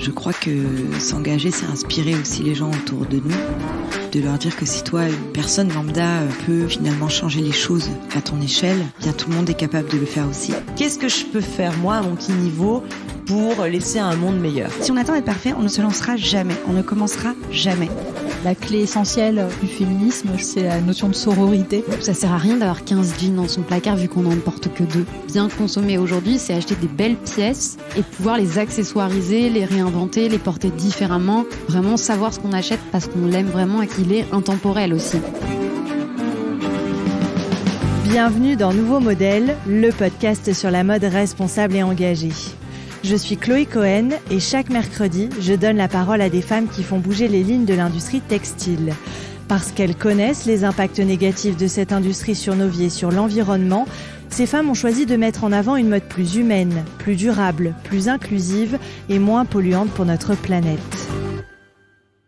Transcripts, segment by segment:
Je crois que s'engager, c'est inspirer aussi les gens autour de nous, de leur dire que si toi, une personne lambda, peut finalement changer les choses à ton échelle, bien tout le monde est capable de le faire aussi. Qu'est-ce que je peux faire, moi, à mon petit niveau, pour laisser un monde meilleur ? Si on attend d'être parfait, on ne se lancera jamais, on ne commencera jamais. La clé essentielle du féminisme, c'est la notion de sororité. Ça sert à rien d'avoir 15 jeans dans son placard vu qu'on n'en porte que 2. Bien consommer aujourd'hui, c'est acheter des belles pièces et pouvoir les accessoiriser, les réinventer, les porter différemment. Vraiment savoir ce qu'on achète parce qu'on l'aime vraiment et qu'il est intemporel aussi. Bienvenue dans Nouveau Modèle, le podcast sur la mode responsable et engagée. Je suis Chloé Cohen et chaque mercredi, je donne la parole à des femmes qui font bouger les lignes de l'industrie textile. Parce qu'elles connaissent les impacts négatifs de cette industrie sur nos vies et sur l'environnement, ces femmes ont choisi de mettre en avant une mode plus humaine, plus durable, plus inclusive et moins polluante pour notre planète.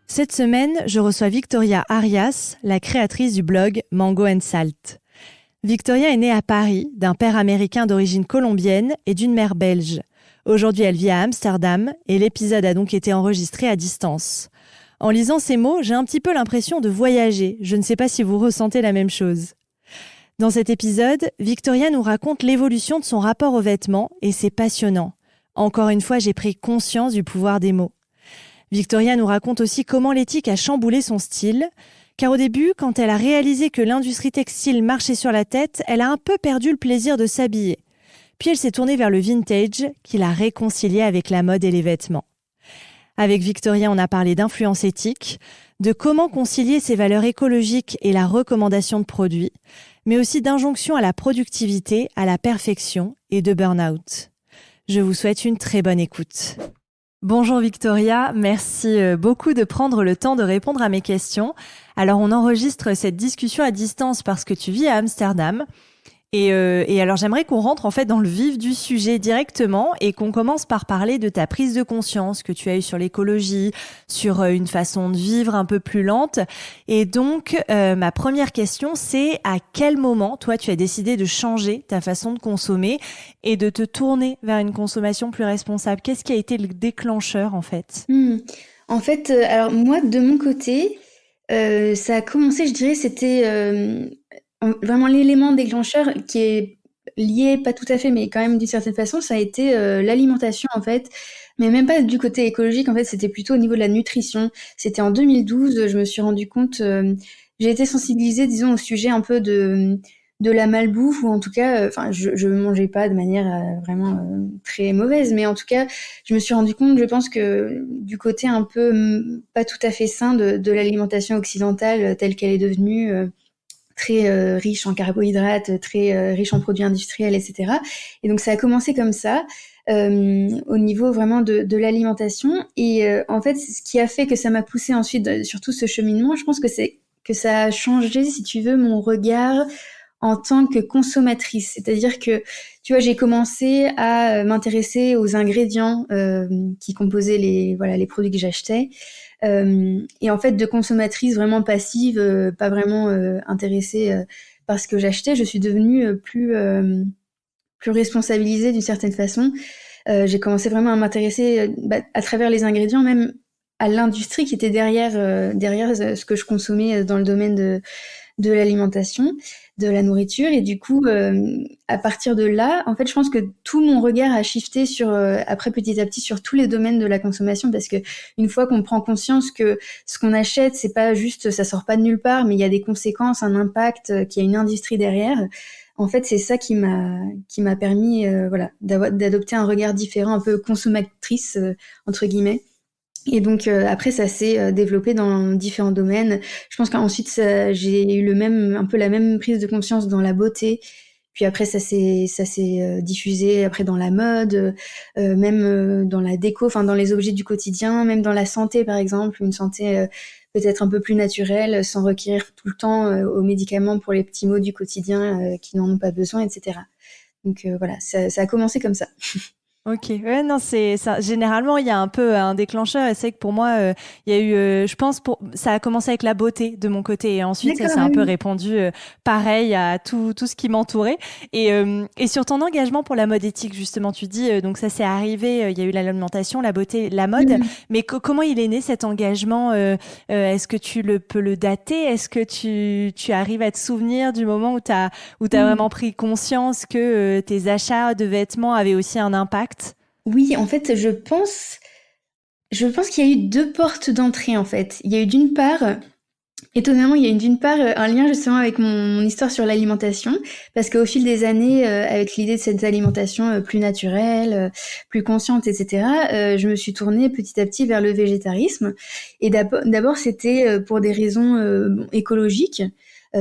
Cette semaine, je reçois Victoria Arias, la créatrice du blog Mango & Salt. Victoria est née à Paris, d'un père américain d'origine colombienne et d'une mère belge. Aujourd'hui, elle vit à Amsterdam et l'épisode a donc été enregistré à distance. En lisant ces mots, j'ai un petit peu l'impression de voyager. Je ne sais pas si vous ressentez la même chose. Dans cet épisode, Victoria nous raconte l'évolution de son rapport aux vêtements et c'est passionnant. Encore une fois, j'ai pris conscience du pouvoir des mots. Victoria nous raconte aussi comment l'éthique a chamboulé son style, car au début, quand elle a réalisé que l'industrie textile marchait sur la tête, elle a un peu perdu le plaisir de s'habiller. Puis elle s'est tournée vers le vintage, qui l'a réconcilié avec la mode et les vêtements. Avec Victoria, on a parlé d'influence éthique, de comment concilier ses valeurs écologiques et la recommandation de produits, mais aussi d'injonction à la productivité, à la perfection et de burn-out. Je vous souhaite une très bonne écoute. Bonjour Victoria, merci beaucoup de prendre le temps de répondre à mes questions. Alors on enregistre cette discussion à distance parce que tu vis à Amsterdam. Et alors j'aimerais qu'on rentre en fait dans le vif du sujet directement et qu'on commence par parler de ta prise de conscience que tu as eue sur l'écologie, sur une façon de vivre un peu plus lente. Et donc ma première question, c'est à quel moment toi tu as décidé de changer ta façon de consommer et de te tourner vers une consommation plus responsable ? Qu'est-ce qui a été le déclencheur en fait ? En fait, alors moi de mon côté, ça a commencé, je dirais, c'était vraiment l'élément déclencheur qui est lié, pas tout à fait, mais quand même d'une certaine façon, ça a été l'alimentation en fait, mais même pas du côté écologique, en fait, c'était plutôt au niveau de la nutrition. C'était en 2012, je me suis rendu compte, j'ai été sensibilisée, disons, au sujet un peu de la malbouffe, ou en tout cas, je mangeais pas de manière vraiment très mauvaise, mais en tout cas, je me suis rendu compte, je pense que du côté un peu pas tout à fait sain de l'alimentation occidentale telle qu'elle est devenue, très riche en carbohydrates, très riche en produits industriels, etc. Et donc ça a commencé comme ça, au niveau vraiment de l'alimentation. Et en fait, ce qui a fait que ça m'a poussée ensuite sur tout ce cheminement, je pense que c'est que ça a changé, si tu veux, mon regard en tant que consommatrice. C'est-à-dire que, tu vois, j'ai commencé à m'intéresser aux ingrédients qui composaient les produits que j'achetais. Et en fait, de consommatrice vraiment passive, pas vraiment intéressée par ce que j'achetais, je suis devenue plus responsabilisée d'une certaine façon. J'ai commencé vraiment à m'intéresser à travers les ingrédients, même à l'industrie qui était derrière ce que je consommais dans le domaine de l'alimentation, de la nourriture. Et du coup, à partir de là, en fait, je pense que tout mon regard a shifté après petit à petit sur tous les domaines de la consommation, parce que une fois qu'on prend conscience que ce qu'on achète, c'est pas juste, ça sort pas de nulle part, mais il y a des conséquences, un impact, qu'il y a une industrie derrière. En fait, c'est ça qui m'a permis, d'adopter un regard différent, un peu consommatrice, entre guillemets. Et donc après ça s'est développé dans différents domaines. Je pense qu'ensuite j'ai eu un peu la même prise de conscience dans la beauté. Puis après ça s'est diffusé après dans la mode, même dans la déco, enfin dans les objets du quotidien, même dans la santé par exemple, une santé peut-être un peu plus naturelle, sans recourir tout le temps aux médicaments pour les petits maux du quotidien qui n'en ont pas besoin, etc. Donc voilà, ça a commencé comme ça. Ok, ouais, non, c'est ça. Généralement, il y a un peu un déclencheur. Et c'est que pour moi, il y a eu, je pense, ça a commencé avec la beauté de mon côté, et ensuite ça D'accord, s'est un oui, peu oui. répandu, pareil à tout ce qui m'entourait. Et sur ton engagement pour la mode éthique, justement, tu dis, donc ça s'est arrivé. Il y a eu l'alimentation, la beauté, la mode. Mhm. Mais comment il est né cet engagement? Est-ce que peux le dater? Est-ce que tu arrives à te souvenir du moment où t'as Mhm. vraiment pris conscience que tes achats de vêtements avaient aussi un impact? Oui, en fait, je pense qu'il y a eu deux portes d'entrée, en fait. Il y a eu d'une part, étonnamment, il y a eu d'une part un lien justement avec mon histoire sur l'alimentation, parce qu'au fil des années, avec l'idée de cette alimentation plus naturelle, plus consciente, etc., je me suis tournée petit à petit vers le végétarisme. Et d'abord c'était pour des raisons écologiques,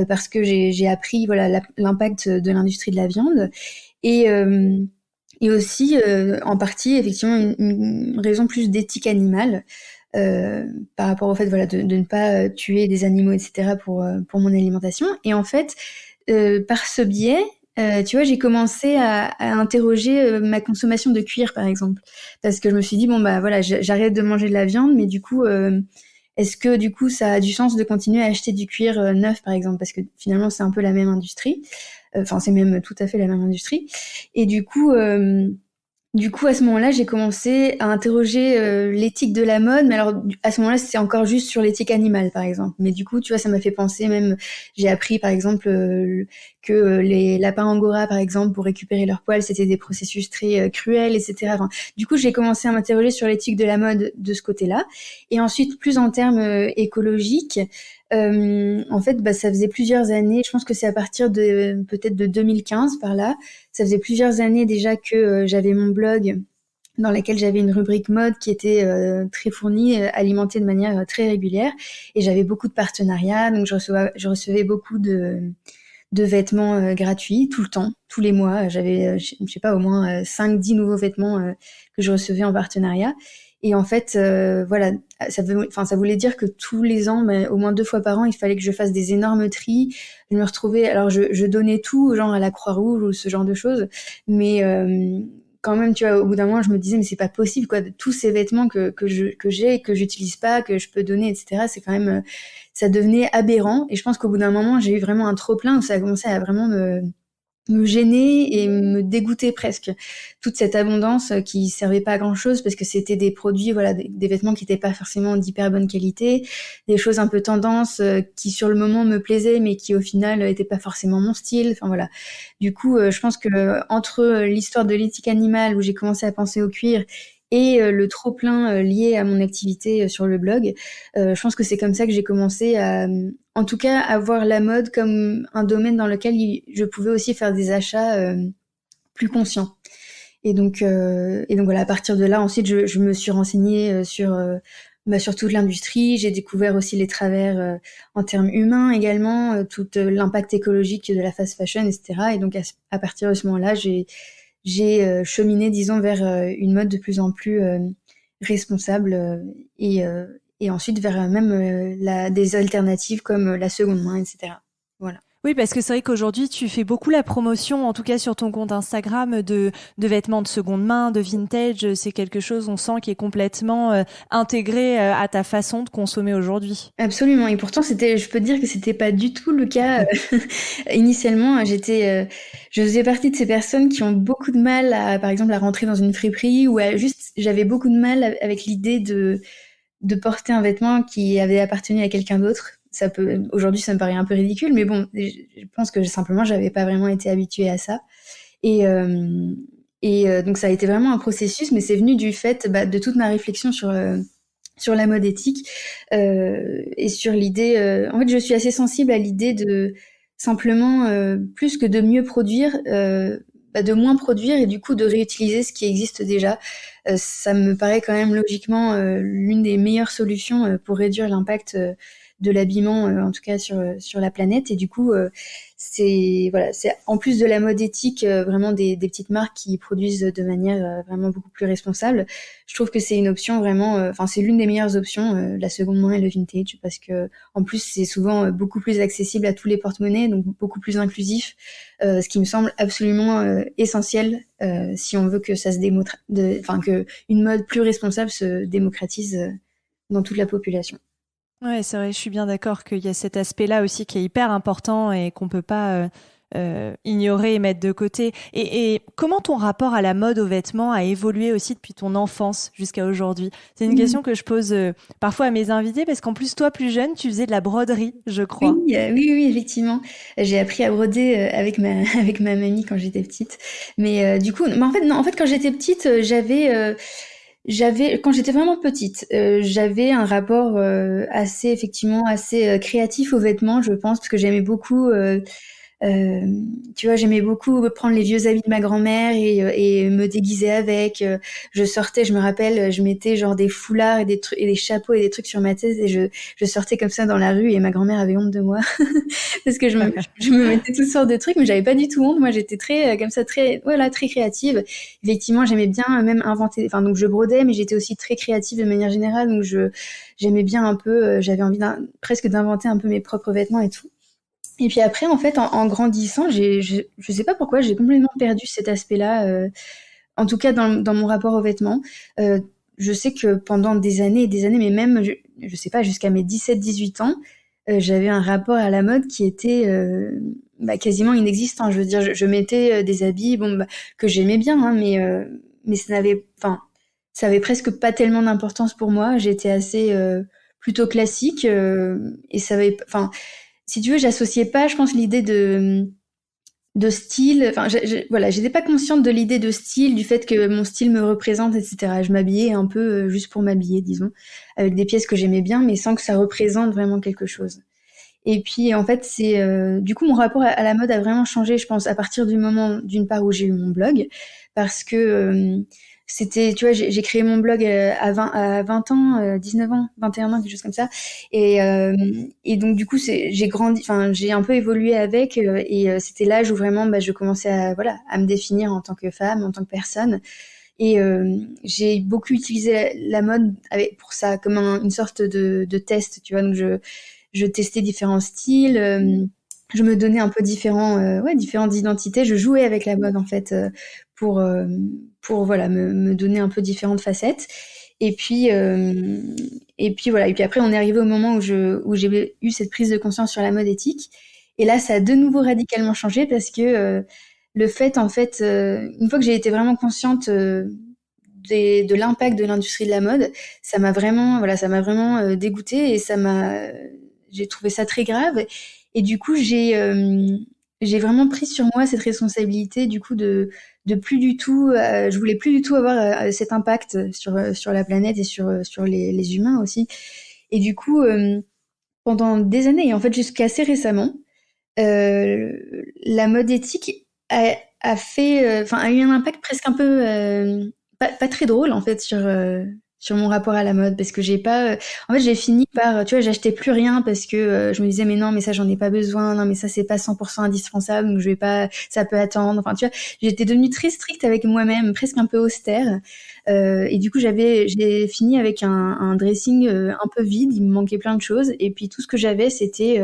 parce que j'ai appris voilà l'impact de l'industrie de la viande. Et, euh, et aussi, en partie, effectivement, une raison plus d'éthique animale, par rapport au fait voilà, de ne pas tuer des animaux, etc., pour mon alimentation. Et en fait, par ce biais, tu vois, j'ai commencé à interroger ma consommation de cuir, par exemple. Parce que je me suis dit, bon, bah voilà, j'arrête de manger de la viande, mais du coup, est-ce que du coup, ça a du sens de continuer à acheter du cuir neuf, par exemple? Parce que finalement, c'est un peu la même industrie. Enfin, c'est même tout à fait la même industrie. Et du coup, à ce moment-là, j'ai commencé à interroger l'éthique de la mode. Mais alors, à ce moment-là, c'est encore juste sur l'éthique animale, par exemple. Mais du coup, tu vois, ça m'a fait penser même. J'ai appris, par exemple, que les lapins angora, par exemple, pour récupérer leurs poils, c'était des processus très cruels, etc. Enfin, du coup, j'ai commencé à m'interroger sur l'éthique de la mode de ce côté-là. Et ensuite, plus en termes écologiques. En fait, bah, ça faisait plusieurs années. Je pense que c'est à partir de peut-être de 2015 par là. Ça faisait plusieurs années déjà que j'avais mon blog dans lequel j'avais une rubrique mode qui était très fournie, alimentée de manière très régulière. Et j'avais beaucoup de partenariats, donc je recevais beaucoup de vêtements gratuits tout le temps, tous les mois. J'avais, je sais pas, au moins 5-10 nouveaux vêtements que je recevais en partenariat. Et en fait, voilà, ça voulait dire que tous les ans, mais au moins 2 fois par an, il fallait que je fasse des énormes tris. Je me retrouvais, alors je donnais tout, genre à la Croix-Rouge ou ce genre de choses, mais quand même, tu vois, au bout d'un moment, je me disais, mais c'est pas possible, quoi, de tous ces vêtements que j'ai, que j'utilise pas, que je peux donner, etc. C'est quand même, ça devenait aberrant. Et je pense qu'au bout d'un moment, j'ai eu vraiment un trop-plein où ça a commencé à vraiment me gêner et me dégoûter presque. Toute cette abondance qui servait pas à grand chose parce que c'était des produits, voilà, des vêtements qui étaient pas forcément d'hyper bonne qualité, des choses un peu tendance qui sur le moment me plaisaient mais qui au final étaient pas forcément mon style. Enfin voilà. Du coup, je pense que entre l'histoire de l'éthique animale où j'ai commencé à penser au cuir et le trop-plein lié à mon activité sur le blog, je pense que c'est comme ça que j'ai commencé à, en tout cas, à voir la mode comme un domaine dans lequel je pouvais aussi faire des achats plus conscients. Et donc voilà, à partir de là, ensuite, je me suis renseignée sur toute l'industrie. J'ai découvert aussi les travers en termes humains également, tout l'impact écologique de la fast fashion, etc. Et donc à partir de ce moment-là, j'ai cheminé, disons, vers une mode de plus en plus responsable et ensuite vers même des alternatives comme la seconde main, etc. Voilà. Oui, parce que c'est vrai qu'aujourd'hui, tu fais beaucoup la promotion, en tout cas sur ton compte Instagram, de vêtements de seconde main, de vintage. C'est quelque chose, on sent, qui est complètement intégré à ta façon de consommer aujourd'hui. Absolument. Et pourtant, je peux te dire que c'était pas du tout le cas. Initialement, je faisais partie de ces personnes qui ont beaucoup de mal par exemple, à rentrer dans une friperie ou j'avais beaucoup de mal avec l'idée de porter un vêtement qui avait appartenu à quelqu'un d'autre. Aujourd'hui, ça me paraît un peu ridicule, mais bon, je pense que simplement, j'avais pas vraiment été habituée à ça. Et donc, ça a été vraiment un processus, mais c'est venu du fait de toute ma réflexion sur la mode éthique et sur l'idée. En fait, je suis assez sensible à l'idée de simplement, plus que de mieux produire, de moins produire et du coup de réutiliser ce qui existe déjà. Ça me paraît quand même logiquement l'une des meilleures solutions pour réduire l'impact de l'habillement, en tout cas sur la planète. Et du coup, c'est en plus de la mode éthique, vraiment des petites marques qui produisent de manière vraiment beaucoup plus responsable. Je trouve que c'est une option vraiment, c'est l'une des meilleures options, la seconde main et le vintage, parce que en plus c'est souvent beaucoup plus accessible à tous les porte-monnaies, donc beaucoup plus inclusif, ce qui me semble absolument essentiel si on veut que ça que une mode plus responsable se démocratise dans toute la population. Ouais, c'est vrai, je suis bien d'accord qu'il y a cet aspect-là aussi qui est hyper important et qu'on peut pas ignorer et mettre de côté. Et comment ton rapport à la mode, aux vêtements a évolué aussi depuis ton enfance jusqu'à aujourd'hui? C'est une question que je pose parfois à mes invités parce qu'en plus, toi, plus jeune, tu faisais de la broderie, je crois. Oui, effectivement. J'ai appris à broder avec ma mamie quand j'étais petite. Mais du coup, en fait, quand j'étais petite, quand j'étais vraiment petite, j'avais un rapport assez créatif aux vêtements, je pense, parce que j'aimais beaucoup, tu vois, j'aimais beaucoup prendre les vieux habits de ma grand-mère et me déguiser avec. Je sortais, je me rappelle, je mettais genre des foulards et des chapeaux et des trucs sur ma tête et je sortais comme ça dans la rue et ma grand-mère avait honte de moi parce que je me mettais toutes sortes de trucs, mais j'avais pas du tout honte. Moi, j'étais très comme ça, très créative. Effectivement, j'aimais bien même inventer. Enfin, donc je brodais, mais j'étais aussi très créative de manière générale. Donc j'aimais bien un peu. J'avais envie presque d'inventer un peu mes propres vêtements et tout. Et puis après, en fait, en grandissant, je sais pas pourquoi, j'ai complètement perdu cet aspect-là, en tout cas dans mon rapport aux vêtements. Je sais que pendant des années et des années, mais même, je sais pas, jusqu'à mes 17-18 ans, j'avais un rapport à la mode qui était quasiment inexistant. Je veux dire, je mettais des habits que j'aimais bien, hein, mais ça avait presque pas tellement d'importance pour moi. J'étais assez plutôt classique et ça avait... Si tu veux, j'associais pas, je pense, l'idée de style. Enfin, j'étais pas consciente de l'idée de style, du fait que mon style me représente, etc. Je m'habillais un peu juste pour m'habiller, disons, avec des pièces que j'aimais bien, mais sans que ça représente vraiment quelque chose. Et puis, en fait, c'est du coup, mon rapport à la mode a vraiment changé, je pense, à partir du moment, d'une part, où j'ai eu mon blog, parce que c'était, tu vois, j'ai créé mon blog à 20 ans, 19 ans, 21 ans, quelque chose comme ça. Et donc, du coup, j'ai grandi, j'ai un peu évolué avec, et c'était l'âge où vraiment, je commençais à me définir en tant que femme, en tant que personne. Et j'ai beaucoup utilisé la mode pour ça, comme une sorte de test, tu vois. Donc, je testais différents styles, je me donnais un peu différentes identités. Je jouais avec la mode, en fait, pour me donner un peu différentes facettes. Et puis voilà. Et puis après, on est arrivé au moment où j'ai eu cette prise de conscience sur la mode éthique. Et là, ça a de nouveau radicalement changé parce que le fait, en fait, une fois que j'ai été vraiment consciente de l'impact de l'industrie de la mode, ça m'a vraiment dégoûtée et j'ai trouvé ça très grave. Et du coup, j'ai vraiment pris sur moi cette responsabilité, du coup, de plus du tout, je voulais plus du tout avoir cet impact sur la planète et sur les humains aussi. Et du coup, pendant des années, et en fait jusqu'à assez récemment, la mode éthique a eu un impact presque un peu pas très drôle en fait sur mon rapport à la mode, parce que j'ai fini par, tu vois, j'achetais plus rien parce que je me disais mais non, mais ça j'en ai pas besoin, non mais ça c'est pas 100% indispensable, donc je vais pas, ça peut attendre. Enfin tu vois, j'étais devenue très stricte avec moi-même, presque un peu austère, et du coup j'ai fini avec un dressing un peu vide, il me manquait plein de choses, et puis tout ce que j'avais c'était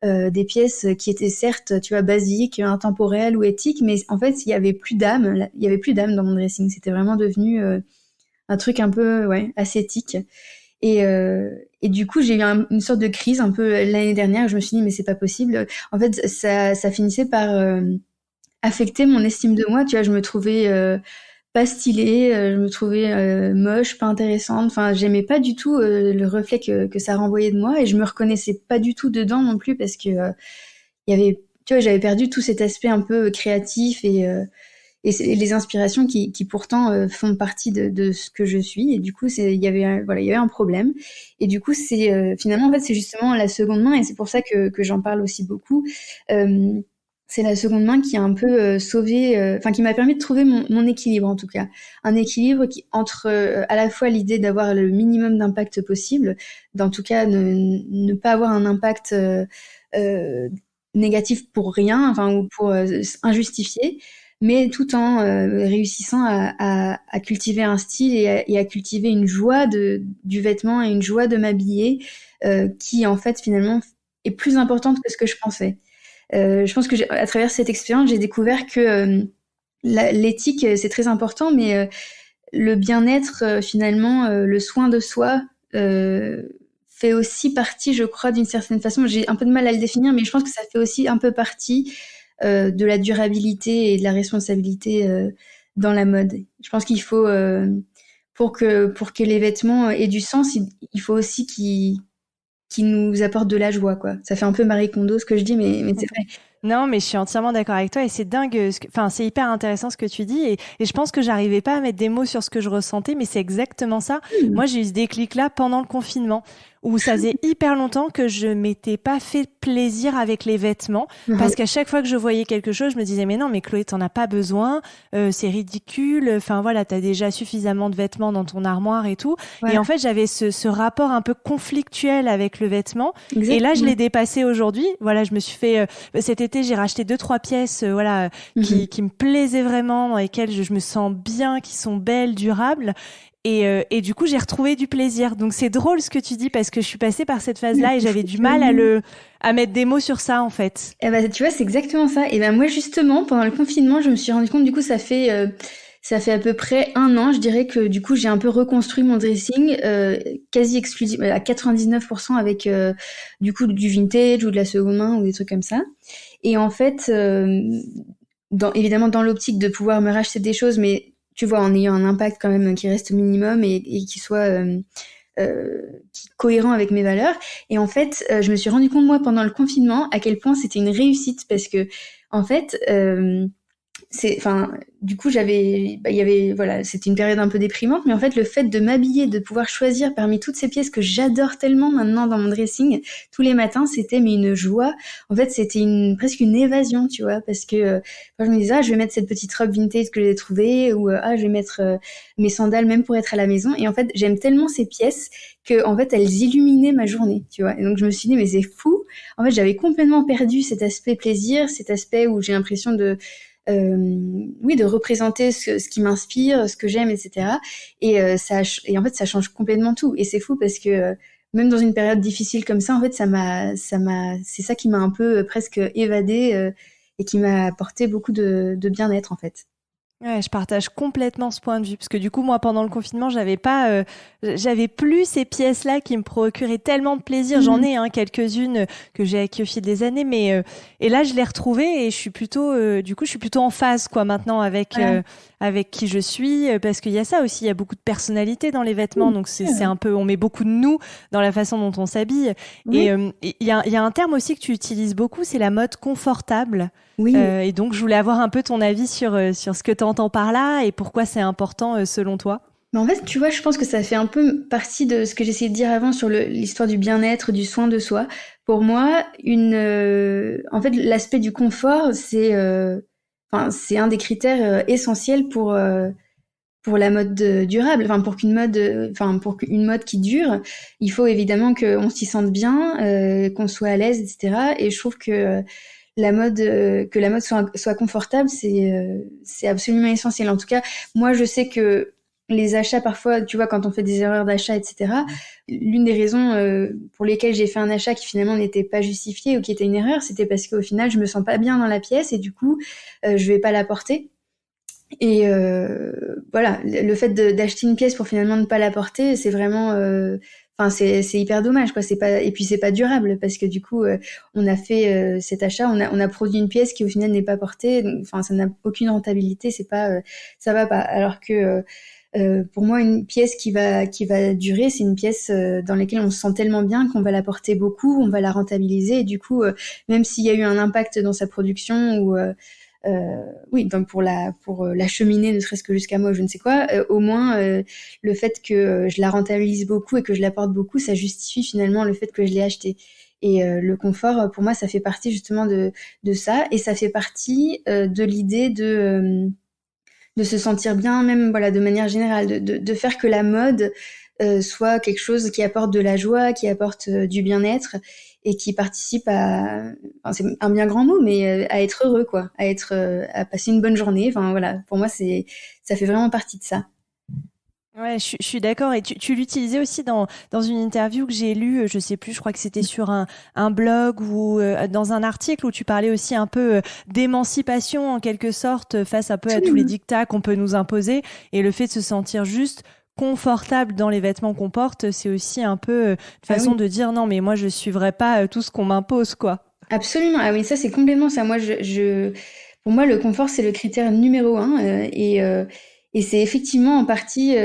des pièces qui étaient certes, tu vois, basiques, intemporelles ou éthiques, mais en fait il y avait plus d'âme dans mon dressing. C'était vraiment devenu un truc un peu ascétique. Et du coup j'ai eu une sorte de crise un peu l'année dernière. Je me suis dit mais c'est pas possible. En fait ça finissait par affecter mon estime de moi. Tu vois, je me trouvais pas stylée, je me trouvais moche, pas intéressante. Enfin, j'aimais pas du tout le reflet que ça renvoyait de moi, et je me reconnaissais pas du tout dedans non plus, parce que il y avait, tu vois, j'avais perdu tout cet aspect un peu créatif et les inspirations qui pourtant font partie de ce que je suis. Et du coup, il y avait un problème. Et du coup, finalement en fait c'est justement la seconde main, et c'est pour ça que j'en parle aussi beaucoup. c'est la seconde main qui a un peu sauvé, enfin qui m'a permis de trouver mon équilibre en tout cas. Un équilibre qui entre à la fois l'idée d'avoir le minimum d'impact possible, d'en tout cas ne pas avoir un impact négatif pour rien, enfin ou pour injustifié, mais tout en réussissant à cultiver un style et à cultiver une joie du vêtement et une joie de m'habiller qui en fait finalement est plus importante que ce que je pensais. Je pense que à travers cette expérience, j'ai découvert que l'éthique, c'est très important, mais le bien-être, finalement, le soin de soi, fait aussi partie, je crois, d'une certaine façon. J'ai un peu de mal à le définir, mais je pense que ça fait aussi un peu partie de la durabilité et de la responsabilité dans la mode. Je pense qu'il faut, pour que les vêtements aient du sens, il faut aussi qui nous apporte de la joie, quoi. Ça fait un peu Marie Kondo ce que je dis, mais c'est vrai. Non, mais je suis entièrement d'accord avec toi et c'est dingue, enfin c'est hyper intéressant ce que tu dis et je pense que j'arrivais pas à mettre des mots sur ce que je ressentais, mais c'est exactement ça. Moi, j'ai eu ce déclic-là pendant le confinement où ça faisait hyper longtemps que je m'étais pas fait plaisir avec les vêtements parce qu'à chaque fois que je voyais quelque chose, je me disais mais non, mais Chloé, t'en as pas besoin, c'est ridicule, enfin voilà, t'as déjà suffisamment de vêtements dans ton armoire et tout. Ouais. Et en fait, j'avais ce rapport un peu conflictuel avec le vêtement. Exactement. Et là, je l'ai dépassé aujourd'hui. Voilà, je me suis fait cet été, j'ai racheté 2-3 pièces voilà qui me plaisaient vraiment, dans lesquelles je me sens bien, qui sont belles, durables. Et du coup, j'ai retrouvé du plaisir. Donc, c'est drôle ce que tu dis parce que je suis passée par cette phase-là et j'avais du mal à mettre des mots sur ça, en fait. Eh ben, tu vois, c'est exactement ça. Et ben, moi, justement, pendant le confinement, je me suis rendu compte, du coup, ça fait à peu près 1 an, je dirais que, du coup, j'ai un peu reconstruit mon dressing, quasi exclusif, à 99% avec, du coup, du vintage ou de la seconde main ou des trucs comme ça. Et en fait, évidemment, dans l'optique de pouvoir me racheter des choses, mais tu vois, en ayant un impact quand même qui reste minimum et qui soit cohérent avec mes valeurs. Et en fait, je me suis rendu compte, moi, pendant le confinement, à quel point c'était une réussite parce que, en fait, du coup, voilà, c'était une période un peu déprimante, mais en fait, le fait de m'habiller, de pouvoir choisir parmi toutes ces pièces que j'adore tellement maintenant dans mon dressing, tous les matins, c'était une joie. En fait, c'était presque une évasion, tu vois, parce que quand je me disais, je vais mettre cette petite robe vintage que j'ai trouvée, ou je vais mettre mes sandales même pour être à la maison. Et en fait, j'aime tellement ces pièces que, en fait, elles illuminaient ma journée, tu vois. Et donc, je me suis dit, mais c'est fou. En fait, j'avais complètement perdu cet aspect plaisir, cet aspect où j'ai l'impression de représenter ce qui m'inspire, ce que j'aime, etc. Et en fait, ça change complètement tout. Et c'est fou parce que même dans une période difficile comme ça, en fait, c'est ça qui m'a un peu presque évadée et qui m'a apporté beaucoup de bien-être, en fait. Ouais, je partage complètement ce point de vue parce que du coup, moi, pendant le confinement, j'avais plus ces pièces-là qui me procuraient tellement de plaisir. J'en ai quelques-unes que j'ai acquis au fil des années, mais et là, je l'ai retrouvée et je suis plutôt en phase quoi maintenant avec qui je suis parce qu'il y a ça aussi, il y a beaucoup de personnalité dans les vêtements, donc c'est un peu, on met beaucoup de nous dans la façon dont on s'habille. Oui. Et il y a un terme aussi que tu utilises beaucoup, c'est la mode confortable. Oui. Et donc, je voulais avoir un peu ton avis sur ce que tu entends par là et pourquoi c'est important selon toi. Mais en fait, tu vois, je pense que ça fait un peu partie de ce que j'essayais de dire avant sur l'histoire du bien-être, du soin de soi. Pour moi, en fait, l'aspect du confort, c'est un des critères essentiels pour la mode durable, pour qu'une mode qui dure, il faut évidemment qu'on s'y sente bien, qu'on soit à l'aise, etc. Et je trouve que la mode soit confortable, c'est absolument essentiel. En tout cas, moi, je sais que les achats, parfois, tu vois, quand on fait des erreurs d'achat, etc., l'une des raisons pour lesquelles j'ai fait un achat qui finalement n'était pas justifié ou qui était une erreur, c'était parce qu'au final, je me sens pas bien dans la pièce et du coup, je vais pas la porter. Et voilà, le fait d'acheter une pièce pour finalement ne pas la porter, c'est vraiment... c'est hyper dommage, quoi. Et puis c'est pas durable parce que du coup, on a fait cet achat, on a produit une pièce qui au final n'est pas portée. Enfin, ça n'a aucune rentabilité, ça va pas. Alors que pour moi, une pièce qui va durer, c'est une pièce dans laquelle on se sent tellement bien qu'on va la porter beaucoup, on va la rentabiliser. Et du coup, même s'il y a eu un impact dans sa production ou donc pour l'acheminer, ne serait-ce que jusqu'à moi, je ne sais quoi, au moins le fait que je la rentabilise beaucoup et que je la porte beaucoup, ça justifie finalement le fait que je l'ai achetée. Et le confort, pour moi, ça fait partie justement de ça, et ça fait partie de l'idée de se sentir bien, même voilà, de manière générale, de faire que la mode soit quelque chose qui apporte de la joie, qui apporte du bien-être et qui participe à, enfin, c'est un bien grand mot, mais à être heureux, quoi, à passer une bonne journée. Enfin voilà, pour moi, ça fait vraiment partie de ça. Ouais, je suis d'accord. Et tu l'utilisais aussi dans une interview que j'ai lue, je sais plus, je crois que c'était sur un blog ou dans un article où tu parlais aussi un peu d'émancipation en quelque sorte face un peu à tous les dictats qu'on peut nous imposer, et le fait de se sentir juste confortable dans les vêtements qu'on porte, c'est aussi un peu une façon de dire non, mais moi je suivrai pas tout ce qu'on m'impose, quoi. Absolument. Ah oui, ça c'est complètement ça. Moi, pour moi, le confort c'est le critère numéro 1 et c'est effectivement en partie,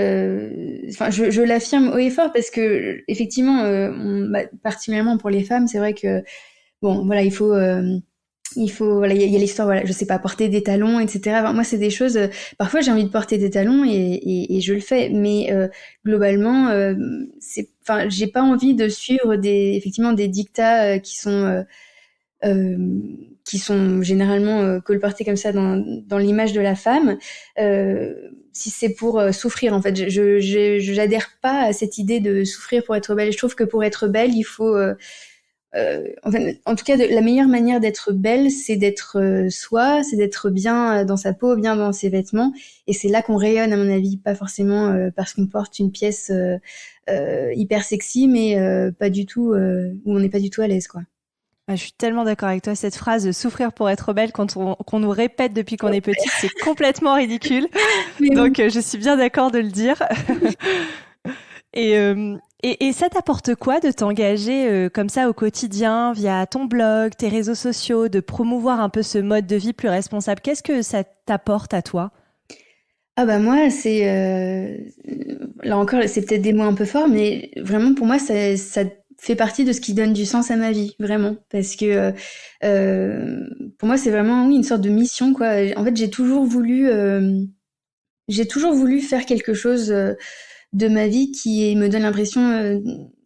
enfin, je l'affirme haut et fort parce que effectivement, particulièrement pour les femmes, c'est vrai que bon, voilà, il faut, voilà, il y a l'histoire, voilà, je sais pas, porter des talons, etc. Enfin, moi, c'est des choses. Parfois, j'ai envie de porter des talons et je le fais, mais globalement, enfin, j'ai pas envie de suivre effectivement des dictats qui sont généralement colportés comme ça dans l'image de la femme, si c'est pour souffrir, en fait. J'adhère pas à cette idée de souffrir pour être belle. Je trouve que pour être belle, il faut en tout cas, la meilleure manière d'être belle, c'est d'être soi, c'est d'être bien dans sa peau, bien dans ses vêtements, et c'est là qu'on rayonne, à mon avis, pas forcément parce qu'on porte une pièce hyper sexy, mais pas du tout où on n'est pas du tout à l'aise, quoi. Je suis tellement d'accord avec toi. Cette phrase « souffrir pour être belle » qu'on nous répète depuis qu'on est petite, c'est complètement ridicule. Donc, je suis bien d'accord de le dire. Et ça t'apporte quoi de t'engager comme ça au quotidien, via ton blog, tes réseaux sociaux, de promouvoir un peu ce mode de vie plus responsable? Qu'est-ce que ça t'apporte à toi? Ah bah moi, là encore, c'est peut-être des mots un peu forts, mais vraiment pour moi, ça fait partie de ce qui donne du sens à ma vie, vraiment. Parce que pour moi, c'est vraiment une sorte de mission, quoi. En fait, j'ai toujours voulu faire quelque chose de ma vie qui me donne l'impression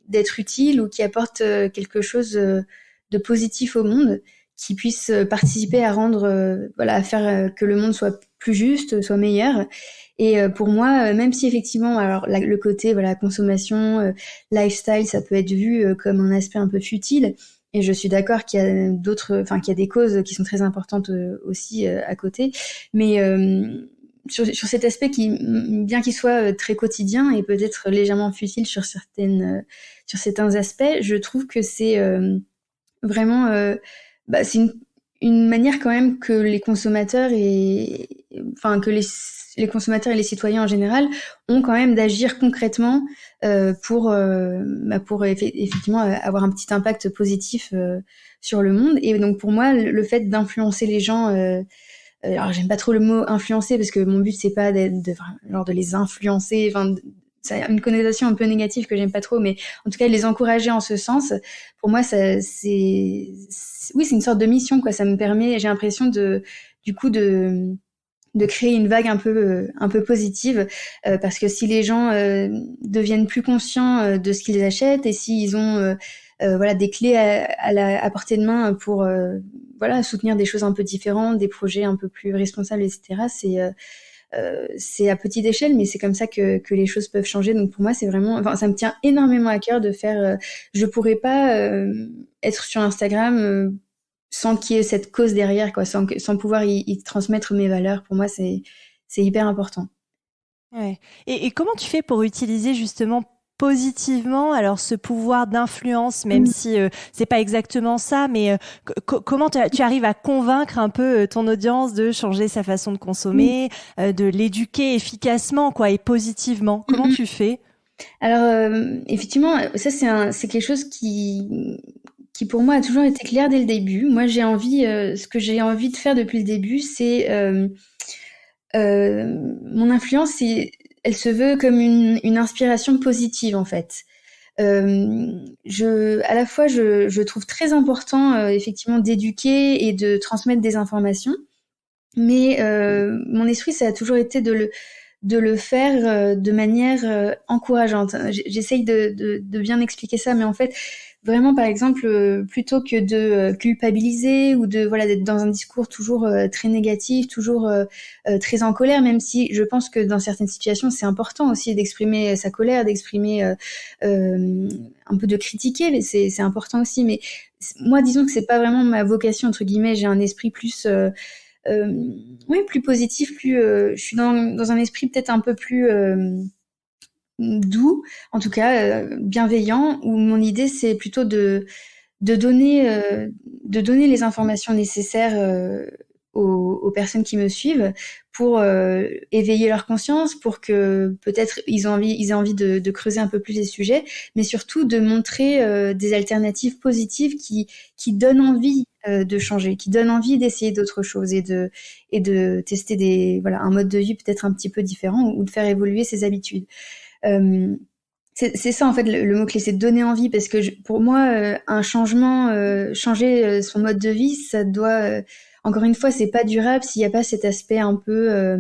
d'être utile ou qui apporte quelque chose de positif au monde, qui puisse participer à rendre, à faire que le monde soit plus juste, soit meilleur. Et pour moi, même si effectivement, alors le côté consommation, lifestyle, ça peut être vu comme un aspect un peu futile. Et je suis d'accord qu'il y a qu'il y a des causes qui sont très importantes aussi à côté. Mais sur cet aspect qui, bien qu'il soit très quotidien et peut-être légèrement futile sur certains aspects, je trouve que c'est vraiment, c'est une manière quand même que les consommateurs que les consommateurs et les citoyens en général ont quand même d'agir concrètement pour effectivement avoir un petit impact positif sur le monde. Et donc pour moi, le fait d'influencer les gens, alors j'aime pas trop le mot influencer parce que mon but c'est pas de les influencer, enfin ça a une connotation un peu négative que j'aime pas trop, mais en tout cas les encourager en ce sens, pour moi c'est une sorte de mission, quoi. Ça me permet, j'ai l'impression de créer une vague un peu positive, parce que si les gens deviennent plus conscients de ce qu'ils achètent et s'ils ont des clés à portée de main pour soutenir des choses un peu différentes, des projets un peu plus responsables, etc. C'est à petite échelle, mais c'est comme ça que les choses peuvent changer. Donc pour moi, c'est vraiment, ça me tient énormément à cœur de faire. Je pourrais pas être sur Instagram sans qu'il y ait cette cause derrière, quoi, sans pouvoir y transmettre mes valeurs. Pour moi, c'est hyper important. Ouais. Et comment tu fais pour utiliser justement positivement alors ce pouvoir d'influence, même si c'est pas exactement ça, mais comment tu arrives à convaincre un peu ton audience de changer sa façon de consommer, de l'éduquer efficacement, quoi, et positivement? Comment tu fais? Alors effectivement, ça c'est quelque chose qui pour moi a toujours été clair dès le début. Moi, ce que j'ai envie de faire depuis le début, c'est mon influence, elle se veut comme une inspiration positive, en fait. À la fois, je trouve très important, effectivement, d'éduquer et de transmettre des informations, mais mon esprit, ça a toujours été de le faire de manière encourageante. J'essaye de bien expliquer ça, mais en fait, vraiment, par exemple, plutôt que de culpabiliser ou d'être dans un discours toujours très négatif, toujours très en colère, même si je pense que dans certaines situations, c'est important aussi d'exprimer sa colère, d'exprimer un peu de critiquer, mais c'est important aussi. Mais moi, disons que c'est pas vraiment ma vocation, entre guillemets. J'ai un esprit plus plus positif, je suis dans un esprit peut-être un peu plus doux, en tout cas bienveillant, où mon idée c'est plutôt de donner les informations nécessaires aux personnes qui me suivent pour éveiller leur conscience, pour que peut-être ils aient envie de creuser un peu plus les sujets, mais surtout de montrer des alternatives positives qui donnent envie de changer, qui donnent envie d'essayer d'autres choses et de tester un mode de vie peut-être un petit peu différent ou de faire évoluer ses habitudes. C'est ça en fait le mot-clé, c'est de donner envie, parce que pour moi un changement, changer son mode de vie, ça doit encore une fois, c'est pas durable s'il n'y a pas cet aspect un peu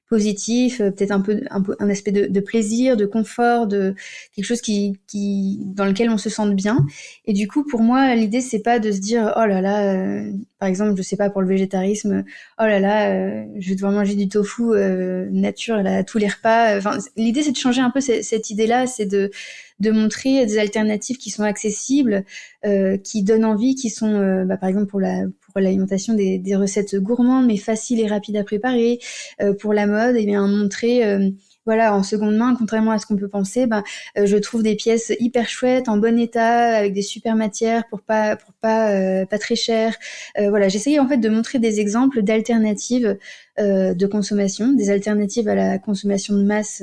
positif, peut-être un aspect de plaisir, de confort, de quelque chose dans lequel on se sente bien. Et du coup, pour moi, l'idée c'est pas de se dire oh là là, par exemple, je sais pas, pour le végétarisme, oh là là, je vais devoir manger du tofu nature là, à tous les repas. Enfin, l'idée c'est de changer un peu cette idée-là, c'est de montrer des alternatives qui sont accessibles, qui donnent envie, qui sont, par exemple pour l'alimentation, des recettes gourmandes mais faciles et rapides à préparer. Pour la mode, et bien montrer, en seconde main, contrairement à ce qu'on peut penser, je trouve des pièces hyper chouettes, en bon état, avec des super matières pour pas très cher. J'essayais en fait de montrer des exemples d'alternatives de consommation, des alternatives à la consommation de masse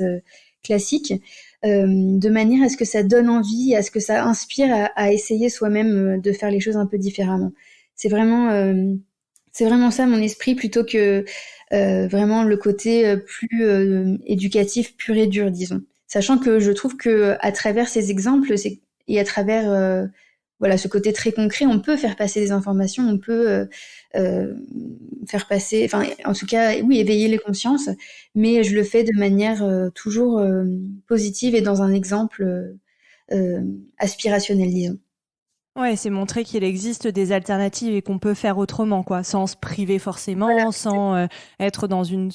classique. De manière à ce que ça donne envie, à ce que ça inspire à essayer soi-même de faire les choses un peu différemment. C'est vraiment ça mon esprit, plutôt que vraiment le côté plus éducatif pur et dur, disons. Sachant que je trouve que à travers ces exemples et à travers ce côté très concret, on peut faire passer des informations, on peut faire passer, enfin en tout cas oui, éveiller les consciences, mais je le fais de manière toujours positive et dans un exemple aspirationnel, disons. Ouais, c'est montrer qu'il existe des alternatives et qu'on peut faire autrement, quoi, sans se priver forcément, sans être dans une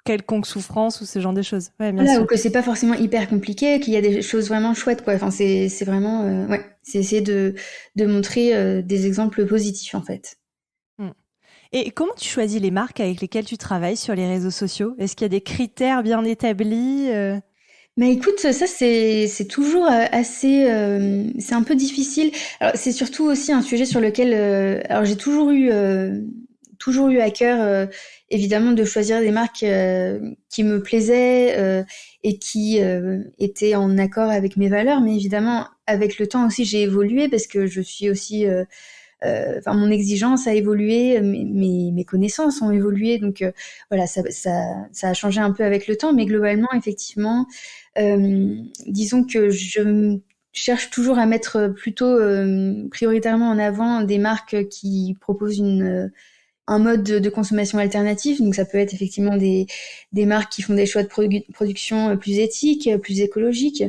quelconque souffrance ou ce genre de choses. Ouais, bien sûr. Ou que c'est pas forcément hyper compliqué, qu'il y a des choses vraiment chouettes, quoi. Enfin, c'est vraiment, c'est essayer de montrer des exemples positifs, en fait. Et comment tu choisis les marques avec lesquelles tu travailles sur les réseaux sociaux ? Est-ce qu'il y a des critères bien établis ? Mais écoute, ça c'est toujours assez, c'est un peu difficile. Alors c'est surtout aussi un sujet sur lequel, alors j'ai toujours eu à cœur, évidemment, de choisir des marques qui me plaisaient et qui étaient en accord avec mes valeurs. Mais évidemment, avec le temps aussi, j'ai évolué, parce que je suis aussi mon exigence a évolué, mes connaissances ont évolué, donc ça a changé un peu avec le temps, mais globalement, effectivement, disons que je cherche toujours à mettre plutôt prioritairement en avant des marques qui proposent un mode de consommation alternatif. Donc ça peut être effectivement des marques qui font des choix de production plus éthiques, plus écologiques,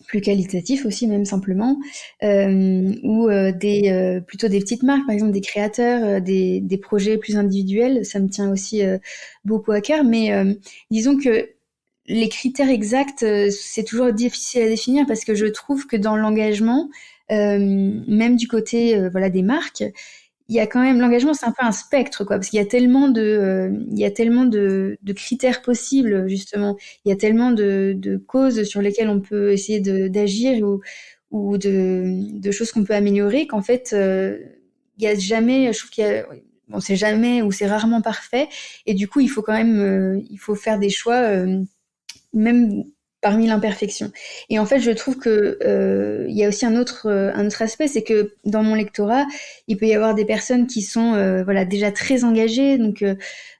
plus qualitatif aussi, même simplement, ou plutôt des petites marques, par exemple des créateurs, des projets plus individuels. Ça me tient aussi beaucoup à cœur, mais disons que les critères exacts, c'est toujours difficile à définir, parce que je trouve que dans l'engagement, même du côté des marques, il y a quand même, l'engagement, c'est un peu un spectre, quoi, parce qu'il y a tellement de critères possibles, justement. Il y a tellement de causes sur lesquelles on peut essayer d'agir ou de choses qu'on peut améliorer, qu'en fait, il y a jamais, je trouve c'est jamais ou c'est rarement parfait. Et du coup, il faut quand même, il faut faire des choix, même parmi l'imperfection. Et en fait, je trouve que il y a aussi un autre aspect, c'est que dans mon lectorat, il peut y avoir des personnes qui sont déjà très engagées. Donc,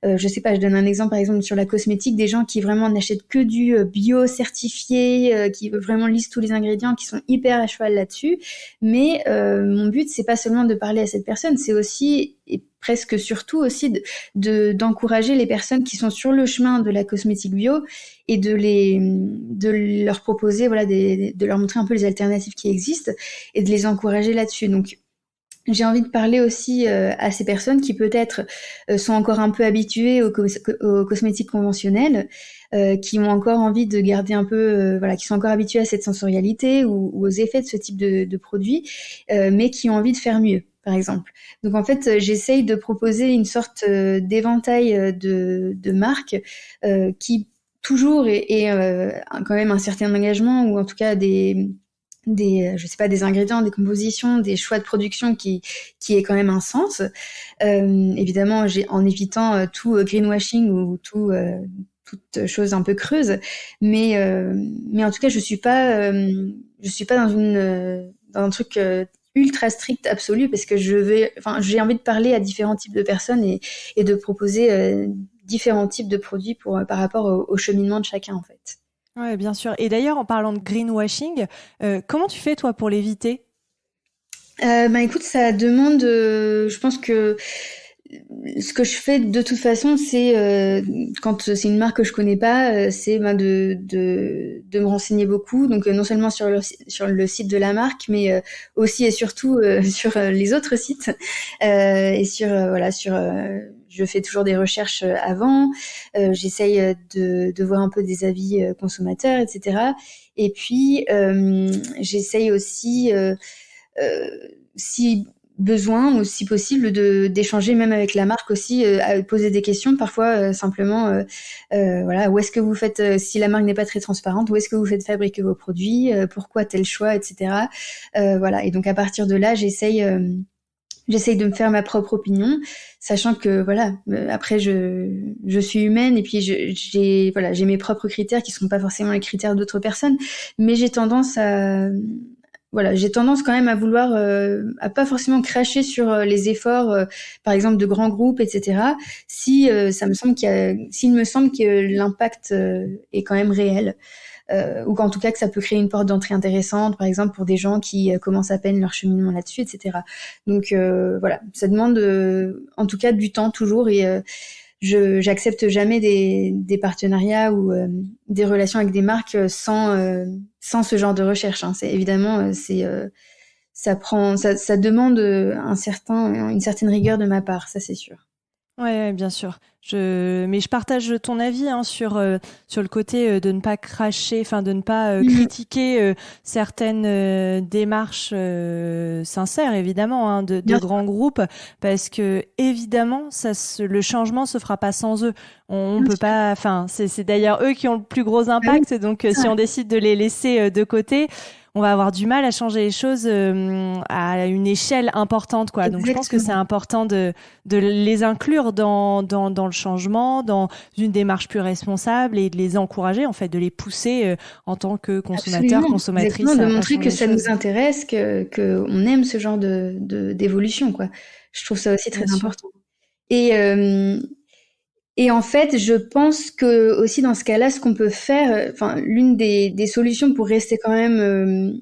je sais pas, je donne un exemple, par exemple sur la cosmétique, des gens qui vraiment n'achètent que du bio certifié, qui vraiment lisent tous les ingrédients, qui sont hyper à cheval là-dessus. Mais mon but, c'est pas seulement de parler à cette personne, c'est aussi, et presque surtout aussi d'encourager les personnes qui sont sur le chemin de la cosmétique bio et de leur proposer, voilà, de leur montrer un peu les alternatives qui existent et de les encourager là-dessus. Donc, j'ai envie de parler aussi à ces personnes qui peut-être sont encore un peu habituées aux cosmétiques conventionnelles, qui ont encore envie de garder un peu, voilà, qui sont encore habitués à cette sensorialité ou aux effets de ce type de produit, mais qui ont envie de faire mieux, par exemple. Donc en fait, j'essaye de proposer une sorte d'éventail de marques qui toujours est quand même un certain engagement, ou en tout cas je sais pas, des ingrédients, des compositions, des choix de production qui est quand même un sens. Évidemment, en évitant tout greenwashing ou toute chose un peu creuse, mais en tout cas, je suis pas dans un truc ultra strict absolu, parce que j'ai envie de parler à différents types de personnes et de proposer différents types de produits par rapport au cheminement de chacun, en fait. Ouais, bien sûr. Et d'ailleurs, en parlant de greenwashing, comment tu fais, toi, pour l'éviter ? Écoute, ça demande, je pense que ce que je fais de toute façon, c'est quand c'est une marque que je connais pas, c'est de me renseigner beaucoup. Donc non seulement sur le site de la marque, mais aussi et surtout sur les autres sites et je fais toujours des recherches avant. J'essaye de voir un peu des avis consommateurs, etc. Et puis j'essaye aussi si besoin ou si possible d'échanger même avec la marque aussi, à poser des questions parfois simplement voilà, où est-ce que vous faites, si la marque n'est pas très transparente, où est-ce que vous faites fabriquer vos produits, pourquoi tel choix, etc. Voilà, et donc à partir de là j'essaye de me faire ma propre opinion, sachant que voilà, après je suis humaine et puis j'ai mes propres critères qui sont pas forcément les critères d'autres personnes, mais j'ai tendance quand même à vouloir à pas forcément cracher sur les efforts par exemple de grands groupes, etc. Si s'il me semble que l'impact est quand même réel, ou qu'en tout cas que ça peut créer une porte d'entrée intéressante, par exemple pour des gens qui commencent à peine leur cheminement là-dessus, etc. Donc voilà, ça demande en tout cas du temps toujours, et j'accepte jamais des partenariats ou des relations avec des marques sans ce genre de recherche, hein. C'est évidemment ça demande une certaine rigueur de ma part, ça c'est sûr. Ouais, bien sûr. Mais je partage ton avis sur le côté de ne pas cracher, enfin de ne pas critiquer certaines démarches sincères, évidemment, de grands groupes, parce que évidemment, le changement se fera pas sans eux. On peut pas. Enfin, c'est d'ailleurs eux qui ont le plus gros impact. Donc, si on décide de les laisser de côté, on va avoir du mal à changer les choses à une échelle importante, quoi. Donc, je pense que c'est important de les inclure dans le changement, dans une démarche plus responsable, et de les encourager, en fait, de les pousser en tant que consommateurs, consommatrices. Exactement, de montrer que ça nous intéresse, que on aime ce genre d'évolution, quoi. Je trouve ça aussi très important. Et en fait, je pense que aussi dans ce cas-là, ce qu'on peut faire, l'une des solutions pour rester quand même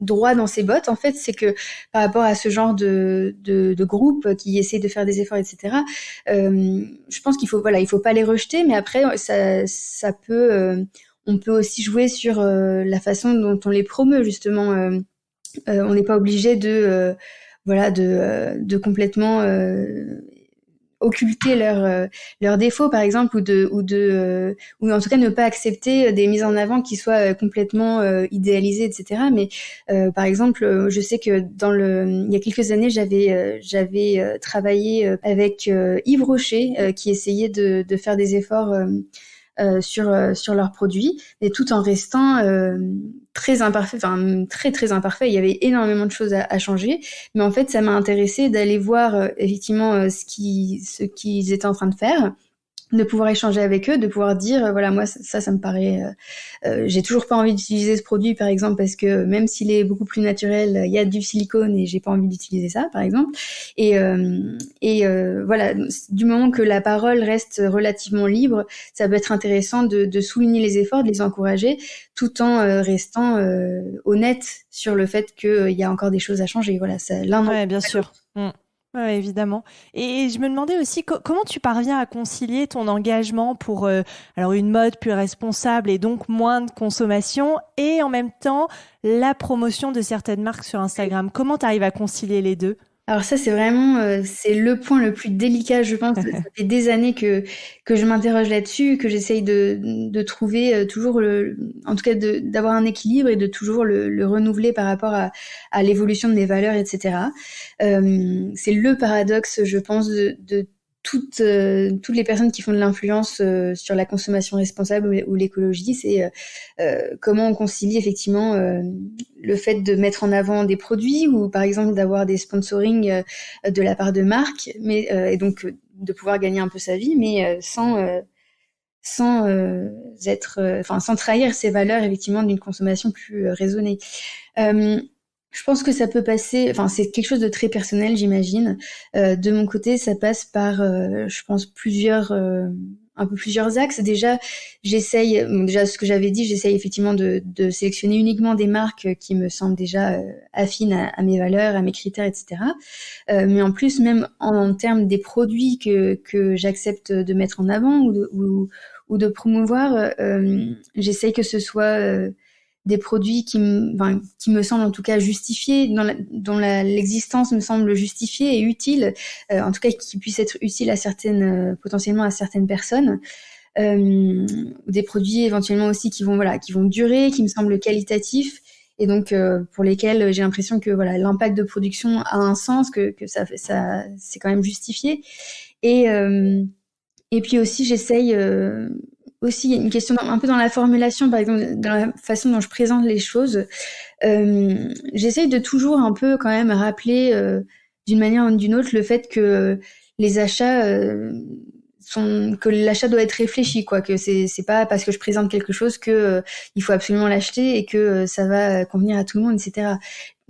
droit dans ses bottes, en fait, c'est que par rapport à ce genre de groupe qui essaie de faire des efforts, etc. Je pense qu'il faut pas les rejeter, mais après ça peut, on peut aussi jouer sur la façon dont on les promeut, justement. On n'est pas obligé de complètement occulter leurs défauts, par exemple, ou en tout cas ne pas accepter des mises en avant qui soient complètement idéalisées, etc. Mais par exemple, je sais que il y a quelques années, j'avais travaillé avec Yves Rocher, qui essayait de faire des efforts sur leurs produits, mais tout en restant très imparfait, très très imparfait. Il y avait énormément de choses à changer, mais en fait ça m'a intéressée d'aller voir effectivement ce qu'ils étaient en train de faire, de pouvoir échanger avec eux, de pouvoir dire voilà, moi ça me paraît j'ai toujours pas envie d'utiliser ce produit, par exemple, parce que même s'il est beaucoup plus naturel, il y a du silicone et j'ai pas envie d'utiliser ça, par exemple. Et voilà, du moment que la parole reste relativement libre, ça peut être intéressant de souligner les efforts, de les encourager, tout en restant honnête sur le fait qu'il y a encore des choses à changer. Voilà, ça, ouais, bien sûr. Ouais, évidemment. Et je me demandais aussi comment tu parviens à concilier ton engagement pour alors une mode plus responsable et donc moins de consommation et en même temps la promotion de certaines marques sur Instagram. Comment tu arrives à concilier les deux? Alors ça, c'est vraiment, c'est le point le plus délicat, je pense. Ça fait des années que je m'interroge là-dessus, que j'essaye de trouver toujours en tout cas d'avoir un équilibre et de toujours le renouveler par rapport à l'évolution de mes valeurs, etc. C'est le paradoxe, je pense, de toutes les personnes qui font de l'influence sur la consommation responsable ou l'écologie, c'est comment on concilie effectivement le fait de mettre en avant des produits ou par exemple d'avoir des sponsoring de la part de marques, mais et donc de pouvoir gagner un peu sa vie, mais sans trahir ses valeurs effectivement d'une consommation plus raisonnée. Je pense que ça peut passer, enfin c'est quelque chose de très personnel, j'imagine. De mon côté, ça passe par, je pense plusieurs axes. Déjà, déjà ce que j'avais dit, j'essaye effectivement de sélectionner uniquement des marques qui me semblent déjà affines à mes valeurs, à mes critères, etc. Mais en plus, même en termes des produits que j'accepte de mettre en avant ou de promouvoir, j'essaye que ce soit des produits qui me semblent en tout cas justifiés, dont l'existence me semble justifiée et utile, en tout cas qui puissent être utiles à potentiellement à certaines personnes. Des produits éventuellement aussi qui vont durer, qui me semblent qualitatifs et donc pour lesquels j'ai l'impression que l'impact de production a un sens, que ça c'est quand même justifié. Et puis aussi j'essaye aussi, il y a une question un peu dans la formulation, par exemple, dans la façon dont je présente les choses. J'essaye de toujours un peu quand même rappeler d'une manière ou d'une autre le fait que les achats que l'achat doit être réfléchi, quoi, que c'est pas parce que je présente quelque chose que il faut absolument l'acheter et que ça va convenir à tout le monde, etc.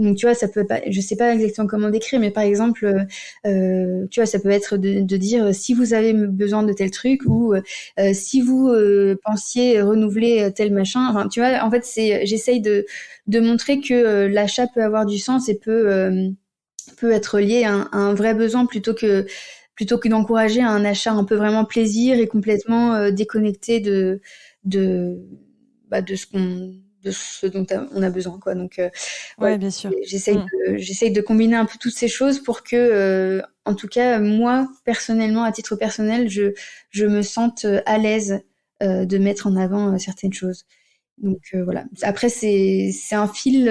Donc tu vois, ça peut pas, je sais pas exactement comment décrire, mais par exemple, tu vois, ça peut être de dire si vous avez besoin de tel truc ou si vous pensiez renouveler tel machin. Enfin, tu vois, en fait, j'essaye de montrer que l'achat peut avoir du sens et peut être lié à un vrai besoin plutôt que d'encourager un achat un peu vraiment plaisir et complètement déconnecté de ce dont on a besoin, quoi. Donc ouais, bien sûr. J'essaye de combiner un peu toutes ces choses pour que en tout cas moi personnellement, à titre personnel, je me sente à l'aise de mettre en avant certaines choses. Donc voilà. Après c'est un fil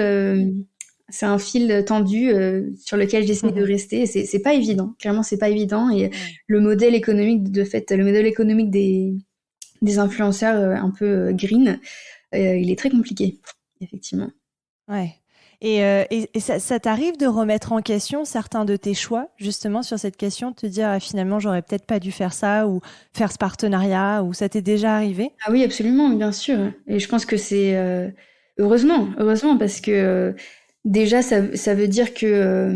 tendu sur lequel j'essaie de rester. C'est pas évident. Clairement, c'est pas évident. Et le modèle économique, des influenceurs un peu green, il est très compliqué, effectivement. Ouais. Et ça t'arrive de remettre en question certains de tes choix, justement, sur cette question, de te dire finalement, j'aurais peut-être pas dû faire ça ou faire ce partenariat, ou ça t'est déjà arrivé? Ah oui, absolument, bien sûr. Et je pense que c'est heureusement, parce que déjà, ça veut dire que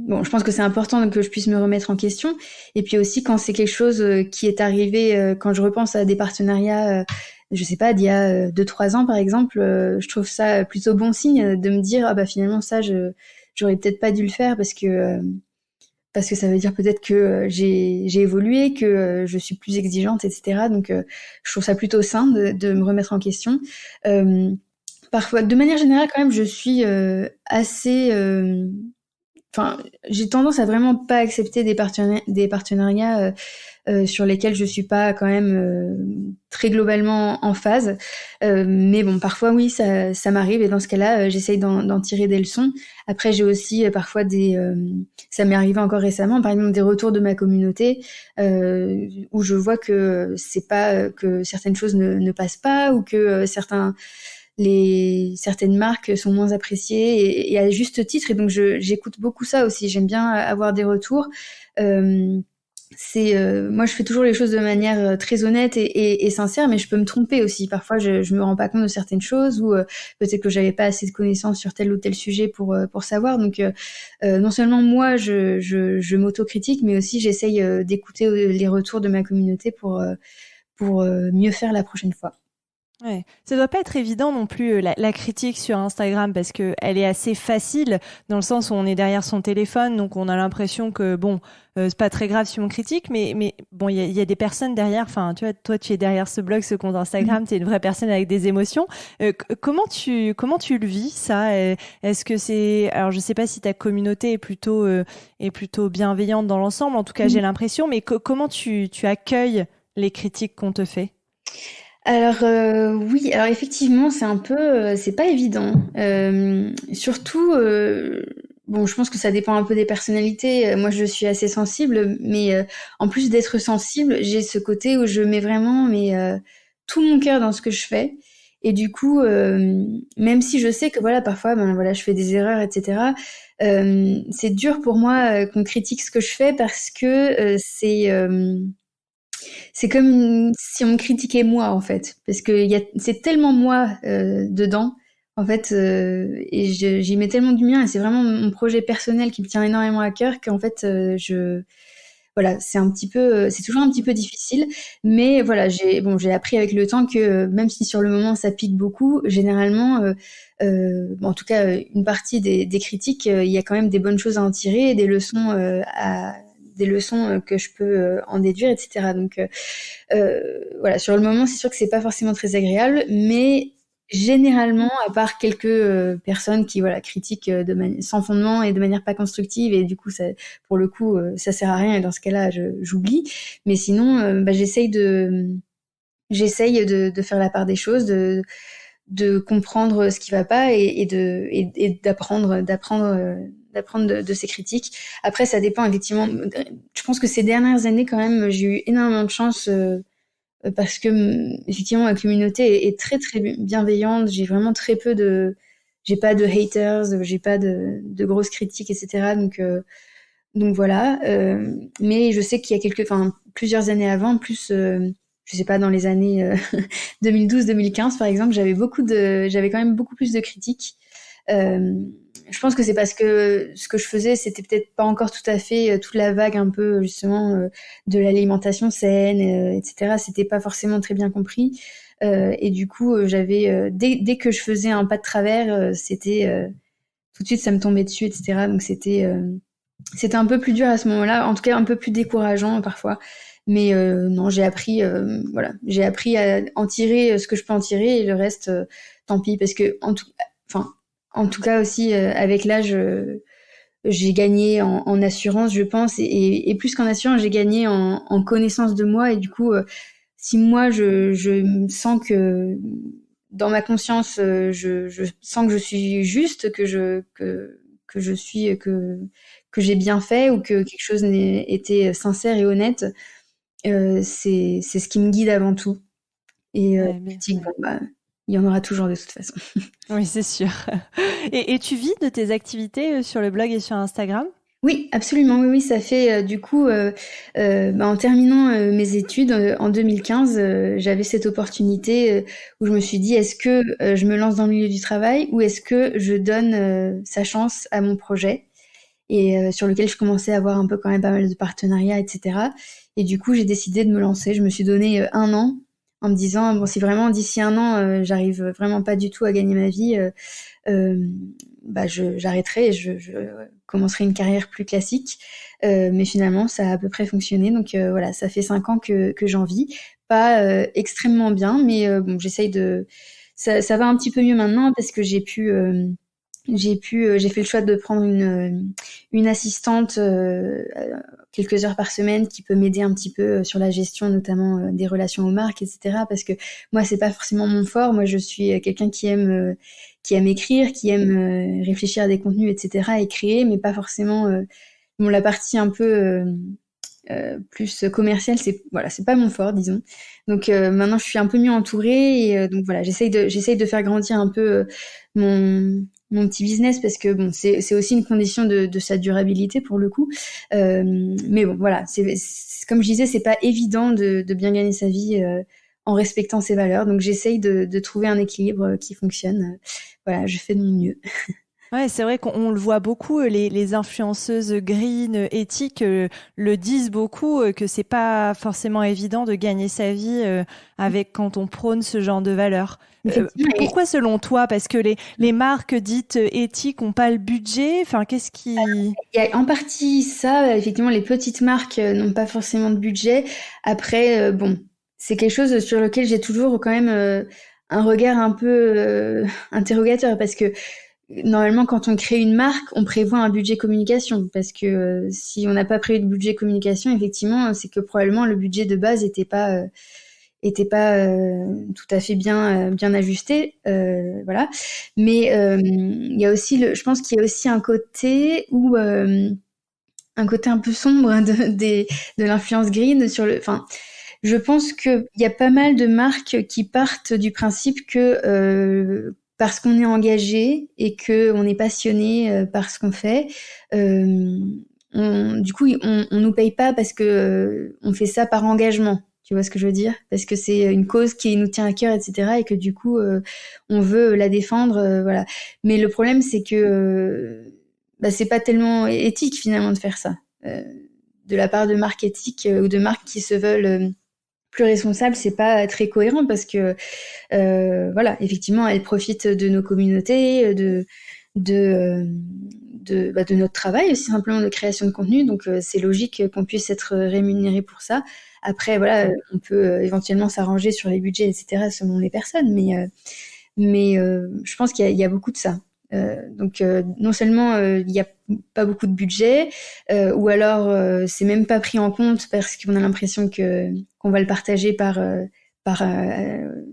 je pense que c'est important que je puisse me remettre en question. Et puis aussi, quand c'est quelque chose qui est arrivé, quand je repense à des partenariats, je sais pas, d'il y a 2-3 ans par exemple, je trouve ça plutôt bon signe de me dire finalement ça, j'aurais peut-être pas dû le faire parce que ça veut dire peut-être que j'ai évolué, que je suis plus exigeante, etc. Donc je trouve ça plutôt sain de me remettre en question. Parfois, de manière générale, quand même, je suis assez. J'ai tendance à vraiment pas accepter des partenariats sur lesquels je suis pas quand même très globalement en phase. Mais bon, parfois oui, ça m'arrive et dans ce cas-là, j'essaye d'en tirer des leçons. Après, j'ai aussi parfois ça m'est arrivé encore récemment, par exemple des retours de ma communauté où je vois que c'est pas que certaines choses ne passent pas ou que certaines marques sont moins appréciées et à juste titre, et donc j'écoute beaucoup ça aussi. J'aime bien avoir des retours. Moi je fais toujours les choses de manière très honnête et sincère, mais je peux me tromper aussi. Parfois je me rends pas compte de certaines choses ou peut-être que j'avais pas assez de connaissances sur tel ou tel sujet pour savoir. Donc non seulement moi je m'autocritique, mais aussi j'essaye d'écouter les retours de ma communauté pour mieux faire la prochaine fois. Ouais, ça doit pas être évident non plus la critique sur Instagram parce que elle est assez facile dans le sens où on est derrière son téléphone, donc on a l'impression que c'est pas très grave si on critique, mais bon il y a des personnes derrière. Enfin tu vois, toi tu es derrière ce blog, ce compte Instagram, t'es une vraie personne avec des émotions. Comment tu le vis ça? Est-ce que alors je sais pas si ta communauté est plutôt bienveillante dans l'ensemble. En tout cas j'ai l'impression, mais comment tu accueilles les critiques qu'on te fait? Alors oui, alors effectivement, c'est pas évident. Surtout, bon, je pense que ça dépend un peu des personnalités. Moi, je suis assez sensible, mais en plus d'être sensible, j'ai ce côté où je mets vraiment tout mon cœur dans ce que je fais. Et du coup, même si je sais que voilà, parfois, je fais des erreurs, etc. C'est dur pour moi qu'on critique ce que je fais parce que c'est comme si on me critiquait moi en fait, parce que c'est tellement moi dedans en fait, et j'y mets tellement du mien et c'est vraiment mon projet personnel qui me tient énormément à cœur qu'en fait voilà, c'est toujours un petit peu difficile, mais voilà, j'ai appris avec le temps que même si sur le moment ça pique beaucoup, généralement, en tout cas une partie des critiques, il y a quand même des bonnes choses à en tirer et des leçons que je peux en déduire, etc. Donc voilà, sur le moment, c'est sûr que c'est pas forcément très agréable, mais généralement, à part quelques personnes qui critiquent sans fondement et de manière pas constructive, et du coup, pour le coup, ça sert à rien, et dans ce cas-là, j'oublie. Mais sinon, j'essaye de faire la part des choses, de comprendre ce qui va pas et d'apprendre de ces critiques. Après, ça dépend effectivement. Je pense que ces dernières années, quand même, j'ai eu énormément de chance parce que effectivement, la communauté est très très bienveillante. J'ai vraiment j'ai pas de haters, j'ai pas de grosses critiques, etc. Donc voilà. Mais je sais qu'il y a plusieurs années avant, plus je sais pas, dans les années 2012-2015 par exemple, j'avais quand même beaucoup plus de critiques. Je pense que c'est parce que ce que je faisais, c'était peut-être pas encore tout à fait toute la vague un peu justement de l'alimentation saine, etc. C'était pas forcément très bien compris. Et du coup, dès que je faisais un pas de travers, c'était tout de suite ça me tombait dessus, etc. Donc c'était un peu plus dur à ce moment-là, en tout cas un peu plus décourageant parfois. Mais non, j'ai appris à en tirer ce que je peux en tirer et le reste, tant pis, parce que en tout cas aussi, avec l'âge, j'ai gagné en assurance, je pense, et plus qu'en assurance, j'ai gagné en connaissance de moi. Et du coup, si moi, je sens que dans ma conscience, je sens que je suis juste, que j'ai bien fait ou que quelque chose était sincère et honnête, c'est ce qui me guide avant tout. Et il y en aura toujours de toute façon. Oui, c'est sûr. Et tu vis de tes activités sur le blog et sur Instagram? Oui, absolument. Oui, ça fait du coup, en terminant mes études en 2015, j'avais cette opportunité où je me suis dit, est-ce que je me lance dans le milieu du travail ou est-ce que je donne sa chance à mon projet, et sur lequel je commençais à avoir un peu quand même pas mal de partenariats, etc. Et du coup, j'ai décidé de me lancer. Je me suis donné 1 an en me disant, bon, si vraiment d'ici 1 an, j'arrive vraiment pas du tout à gagner ma vie, j'arrêterai et je commencerai une carrière plus classique. Mais finalement, ça a à peu près fonctionné. Donc voilà, ça fait 5 ans que j'en vis. Pas extrêmement bien, mais j'essaye ça va un petit peu mieux maintenant parce que j'ai fait le choix de prendre une assistante quelques heures par semaine qui peut m'aider un petit peu sur la gestion notamment des relations aux marques, etc. Parce que moi, c'est pas forcément mon fort. Moi, je suis quelqu'un qui aime écrire, qui aime réfléchir à des contenus, etc. et créer, mais pas forcément la partie un peu plus commerciale, c'est pas mon fort, disons. Donc maintenant, je suis un peu mieux entourée et donc voilà, j'essaye de faire grandir un peu mon petit business parce que bon, c'est aussi une condition de sa durabilité pour le coup. Mais bon, voilà, c'est comme je disais, c'est pas évident de bien gagner sa vie en respectant ses valeurs. Donc j'essaye de trouver un équilibre qui fonctionne. Voilà, je fais de mon mieux. Ouais, c'est vrai qu'on le voit beaucoup, les influenceuses green, éthiques, le disent beaucoup, que c'est pas forcément évident de gagner sa vie avec quand on prône ce genre de valeurs. Effectivement. Pourquoi selon toi? Parce que les marques dites éthiques ont pas le budget. Enfin, qu'est-ce qui... Il y a en partie ça, effectivement, les petites marques n'ont pas forcément de budget. Après, bon, c'est quelque chose sur lequel j'ai toujours quand même un regard un peu interrogateur parce que normalement, quand on crée une marque, on prévoit un budget communication parce que si on n'a pas prévu de budget communication, effectivement, c'est que probablement le budget de base était pas tout à fait bien ajusté, voilà. Mais il y a aussi je pense qu'il y a aussi un côté où un côté un peu sombre de l'influence green enfin, je pense qu'il y a pas mal de marques qui partent du principe que parce qu'on est engagé et que on est passionné par ce qu'on fait, du coup, on nous paye pas parce que on fait ça par engagement. Tu vois ce que je veux dire? Parce que c'est une cause qui nous tient à cœur, etc. Et que du coup, on veut la défendre, voilà. Mais le problème, c'est que c'est pas tellement éthique finalement de faire ça. De la part de marques éthiques ou de marques qui se veulent plus responsables, c'est pas très cohérent parce que voilà, effectivement, elles profitent de nos communautés, de notre travail aussi simplement de création de contenu. Donc c'est logique qu'on puisse être rémunéré pour ça. Après, voilà, on peut éventuellement s'arranger sur les budgets, etc., selon les personnes, mais je pense qu'il y a beaucoup de ça. Donc, non seulement il n'y a pas beaucoup de budget, ou alors c'est même pas pris en compte parce qu'on a l'impression qu'on va le partager par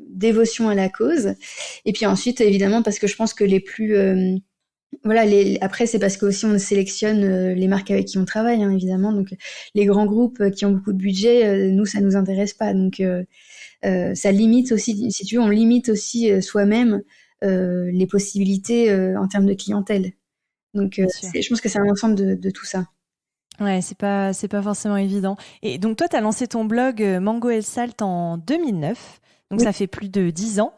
dévotion à la cause. Et puis ensuite, évidemment, parce que je pense que les plus voilà, après, c'est parce qu'aussi on sélectionne les marques avec qui on travaille, hein, évidemment. Donc, les grands groupes qui ont beaucoup de budget, nous, ça nous intéresse pas. Donc, ça limite aussi, si tu veux, on limite aussi soi-même les possibilités en termes de clientèle. Donc, je pense que c'est un ensemble de tout ça. Ouais, c'est pas forcément évident. Et donc, toi, tu as lancé ton blog Mango El Salt en 2009. Donc, ça fait plus de 10 ans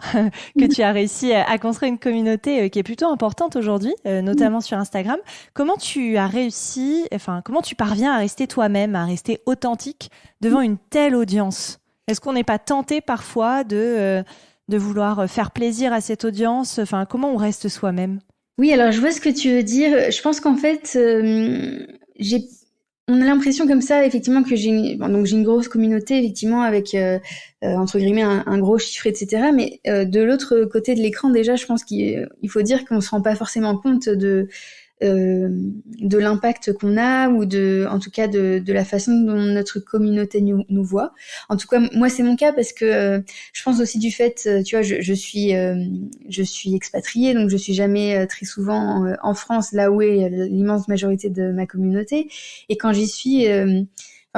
que tu as réussi à construire une communauté qui est plutôt importante aujourd'hui, notamment sur Instagram. Comment tu as réussi, enfin, comment tu parviens à rester toi-même, à rester authentique devant une telle audience? Est-ce qu'on n'est pas tenté parfois de vouloir faire plaisir à cette audience? Enfin, comment on reste soi-même? Oui, alors je vois ce que tu veux dire. Je pense qu'en fait, on a l'impression comme ça, effectivement, que j'ai une grosse communauté, effectivement, avec entre guillemets un gros chiffre, etc. Mais de l'autre côté de l'écran, déjà, je pense qu'il faut dire qu'on se rend pas forcément compte de l'impact qu'on a ou en tout cas de la façon dont notre communauté nous voit. En tout cas, moi c'est mon cas parce que je pense aussi du fait, tu vois, je suis expatriée, donc je suis jamais très souvent en France, là où est l'immense majorité de ma communauté. Et quand j'y suis,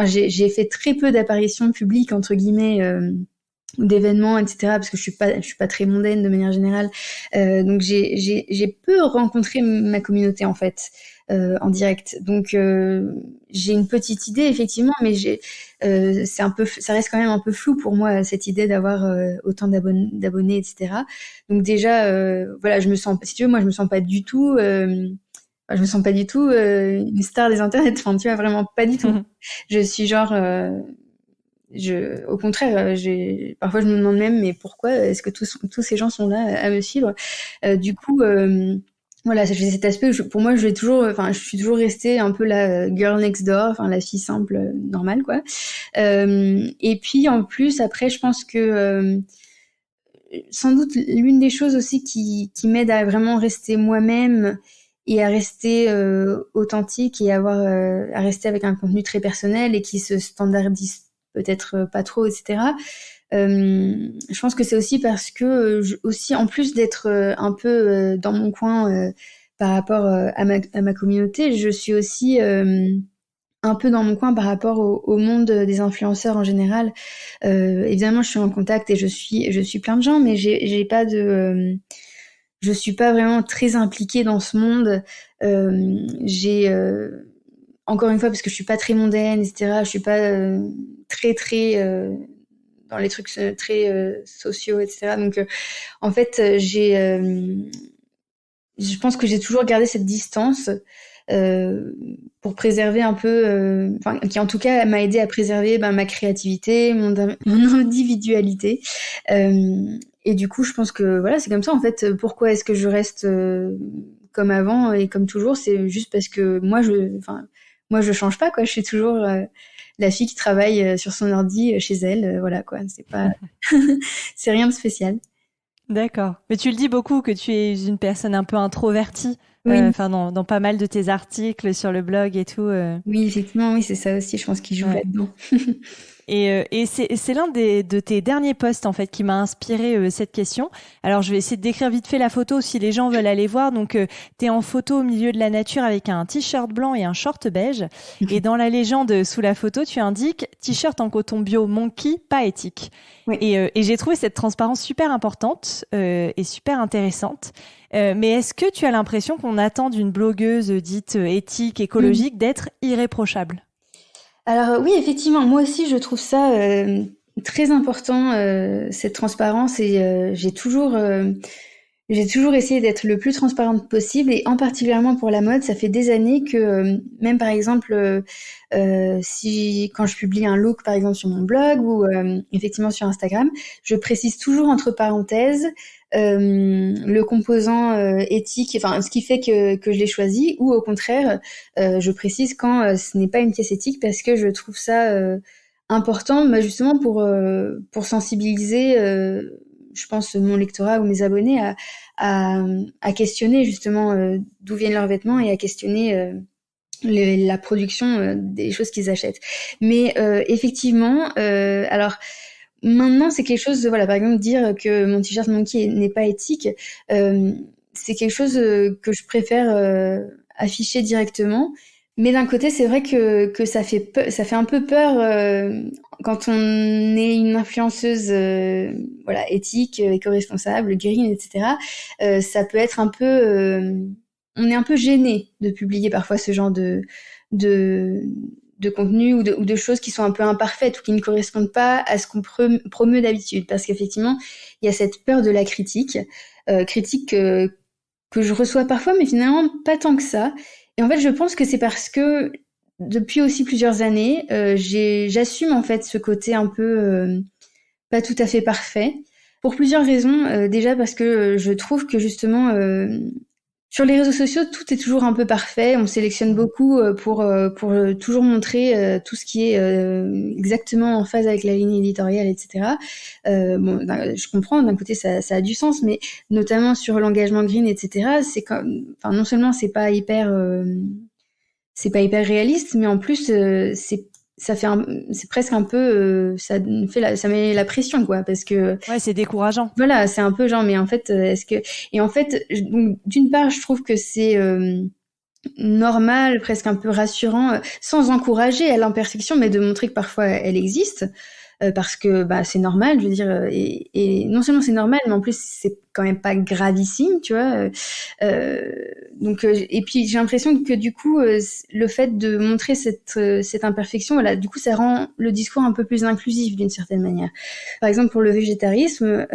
j'ai fait très peu d'apparitions publiques entre guillemets. D'événements, etc., parce que je suis pas très mondaine de manière générale, donc j'ai peu rencontré ma communauté en fait en direct, donc j'ai une petite idée effectivement, mais ça reste quand même un peu flou pour moi cette idée d'avoir autant d'abonnés, etc. Donc déjà voilà, si tu veux, moi je me sens pas du tout une star des internets, enfin tu vois, vraiment pas du tout. Je suis genre au contraire, parfois je me demande même, mais pourquoi est-ce que tous ces gens sont là à me suivre? Du coup, voilà, j'ai cet aspect. Pour moi, je suis toujours restée un peu la girl next door, enfin la fille simple, normale, quoi. Et puis en plus, après, je pense que sans doute l'une des choses aussi qui m'aide à vraiment rester moi-même et à rester authentique et à rester avec un contenu très personnel et qui se standardise peut-être pas trop, etc. Je pense que c'est aussi parce que aussi en plus d'être un peu dans mon coin par rapport à ma communauté, je suis aussi un peu dans mon coin par rapport au monde des influenceurs en général. Évidemment, je suis en contact et je suis plein de gens, mais je suis pas vraiment très impliquée dans ce monde. Encore une fois, parce que je suis pas très mondaine, etc. Je suis pas très dans les trucs très sociaux, etc. Donc, en fait, je pense que j'ai toujours gardé cette distance pour préserver un peu, qui en tout cas m'a aidé à préserver ma créativité, mon individualité. Et du coup, je pense que voilà, c'est comme ça en fait. Pourquoi est-ce que je reste comme avant et comme toujours? C'est juste parce que moi je change pas quoi. Je suis toujours la fille qui travaille sur son ordi chez elle. Voilà quoi. C'est pas, c'est rien de spécial. D'accord. Mais tu le dis beaucoup que tu es une personne un peu introvertie. Oui. Dans pas mal de tes articles sur le blog et tout. Oui, effectivement, oui, c'est ça aussi, je pense qu'il joue là-dedans. Et c'est l'un de tes derniers posts en fait qui m'a inspiré cette question. Alors je vais essayer de décrire vite fait la photo si les gens veulent aller voir. Donc t'es en photo au milieu de la nature avec un t-shirt blanc et un short beige. Et dans la légende sous la photo, tu indiques t-shirt en coton bio Monkey, pas éthique. Oui. Et j'ai trouvé cette transparence super importante et super intéressante. Mais est-ce que tu as l'impression qu'on attend d'une blogueuse dite éthique, écologique, d'être irréprochable ? Alors oui, effectivement, moi aussi je trouve ça très important, cette transparence, et j'ai toujours essayé d'être le plus transparente possible, et en particulièrement pour la mode. Ça fait des années que même par exemple quand je publie un look par exemple sur mon blog ou effectivement sur Instagram, je précise toujours entre parenthèses le composant éthique, enfin ce qui fait que je l'ai choisi, ou au contraire je précise quand ce n'est pas une pièce éthique, parce que je trouve ça important, justement pour sensibiliser je pense mon lectorat ou mes abonnés à questionner justement d'où viennent leurs vêtements, et à questionner la production des choses qu'ils achètent. Mais effectivement, alors maintenant, c'est quelque chose de, voilà, par exemple, dire que mon t-shirt Monkey n'est pas éthique, c'est quelque chose que je préfère afficher directement. Mais d'un côté, c'est vrai que ça fait un peu peur quand on est une influenceuse voilà, éthique, éco-responsable, green, etc. Ça peut être un peu... on est un peu gêné de publier parfois ce genre de contenu ou de choses qui sont un peu imparfaites ou qui ne correspondent pas à ce qu'on promeut d'habitude, parce qu'effectivement il y a cette peur de la critique que je reçois parfois, mais finalement pas tant que ça. Et en fait je pense que c'est parce que depuis aussi plusieurs années j'assume en fait ce côté un peu pas tout à fait parfait, pour plusieurs raisons. Déjà parce que je trouve que justement sur les réseaux sociaux, tout est toujours un peu parfait. On sélectionne beaucoup pour toujours montrer tout ce qui est exactement en phase avec la ligne éditoriale, etc. Je comprends, d'un côté ça a du sens, mais notamment sur l'engagement green, etc. Non seulement c'est pas hyper réaliste, mais en plus c'est presque un peu ça met la pression, quoi, parce que c'est décourageant. Voilà, c'est un peu genre, mais en fait donc d'une part je trouve que c'est normal, presque un peu rassurant, sans encourager à l'imperfection, mais de montrer que parfois elle existe, parce que c'est normal, je veux dire, et non seulement c'est normal, mais en plus c'est quand même pas gravissime, tu vois. Donc et puis j'ai l'impression que du coup le fait de montrer cette imperfection, voilà, du coup ça rend le discours un peu plus inclusif d'une certaine manière. Par exemple pour le végétarisme,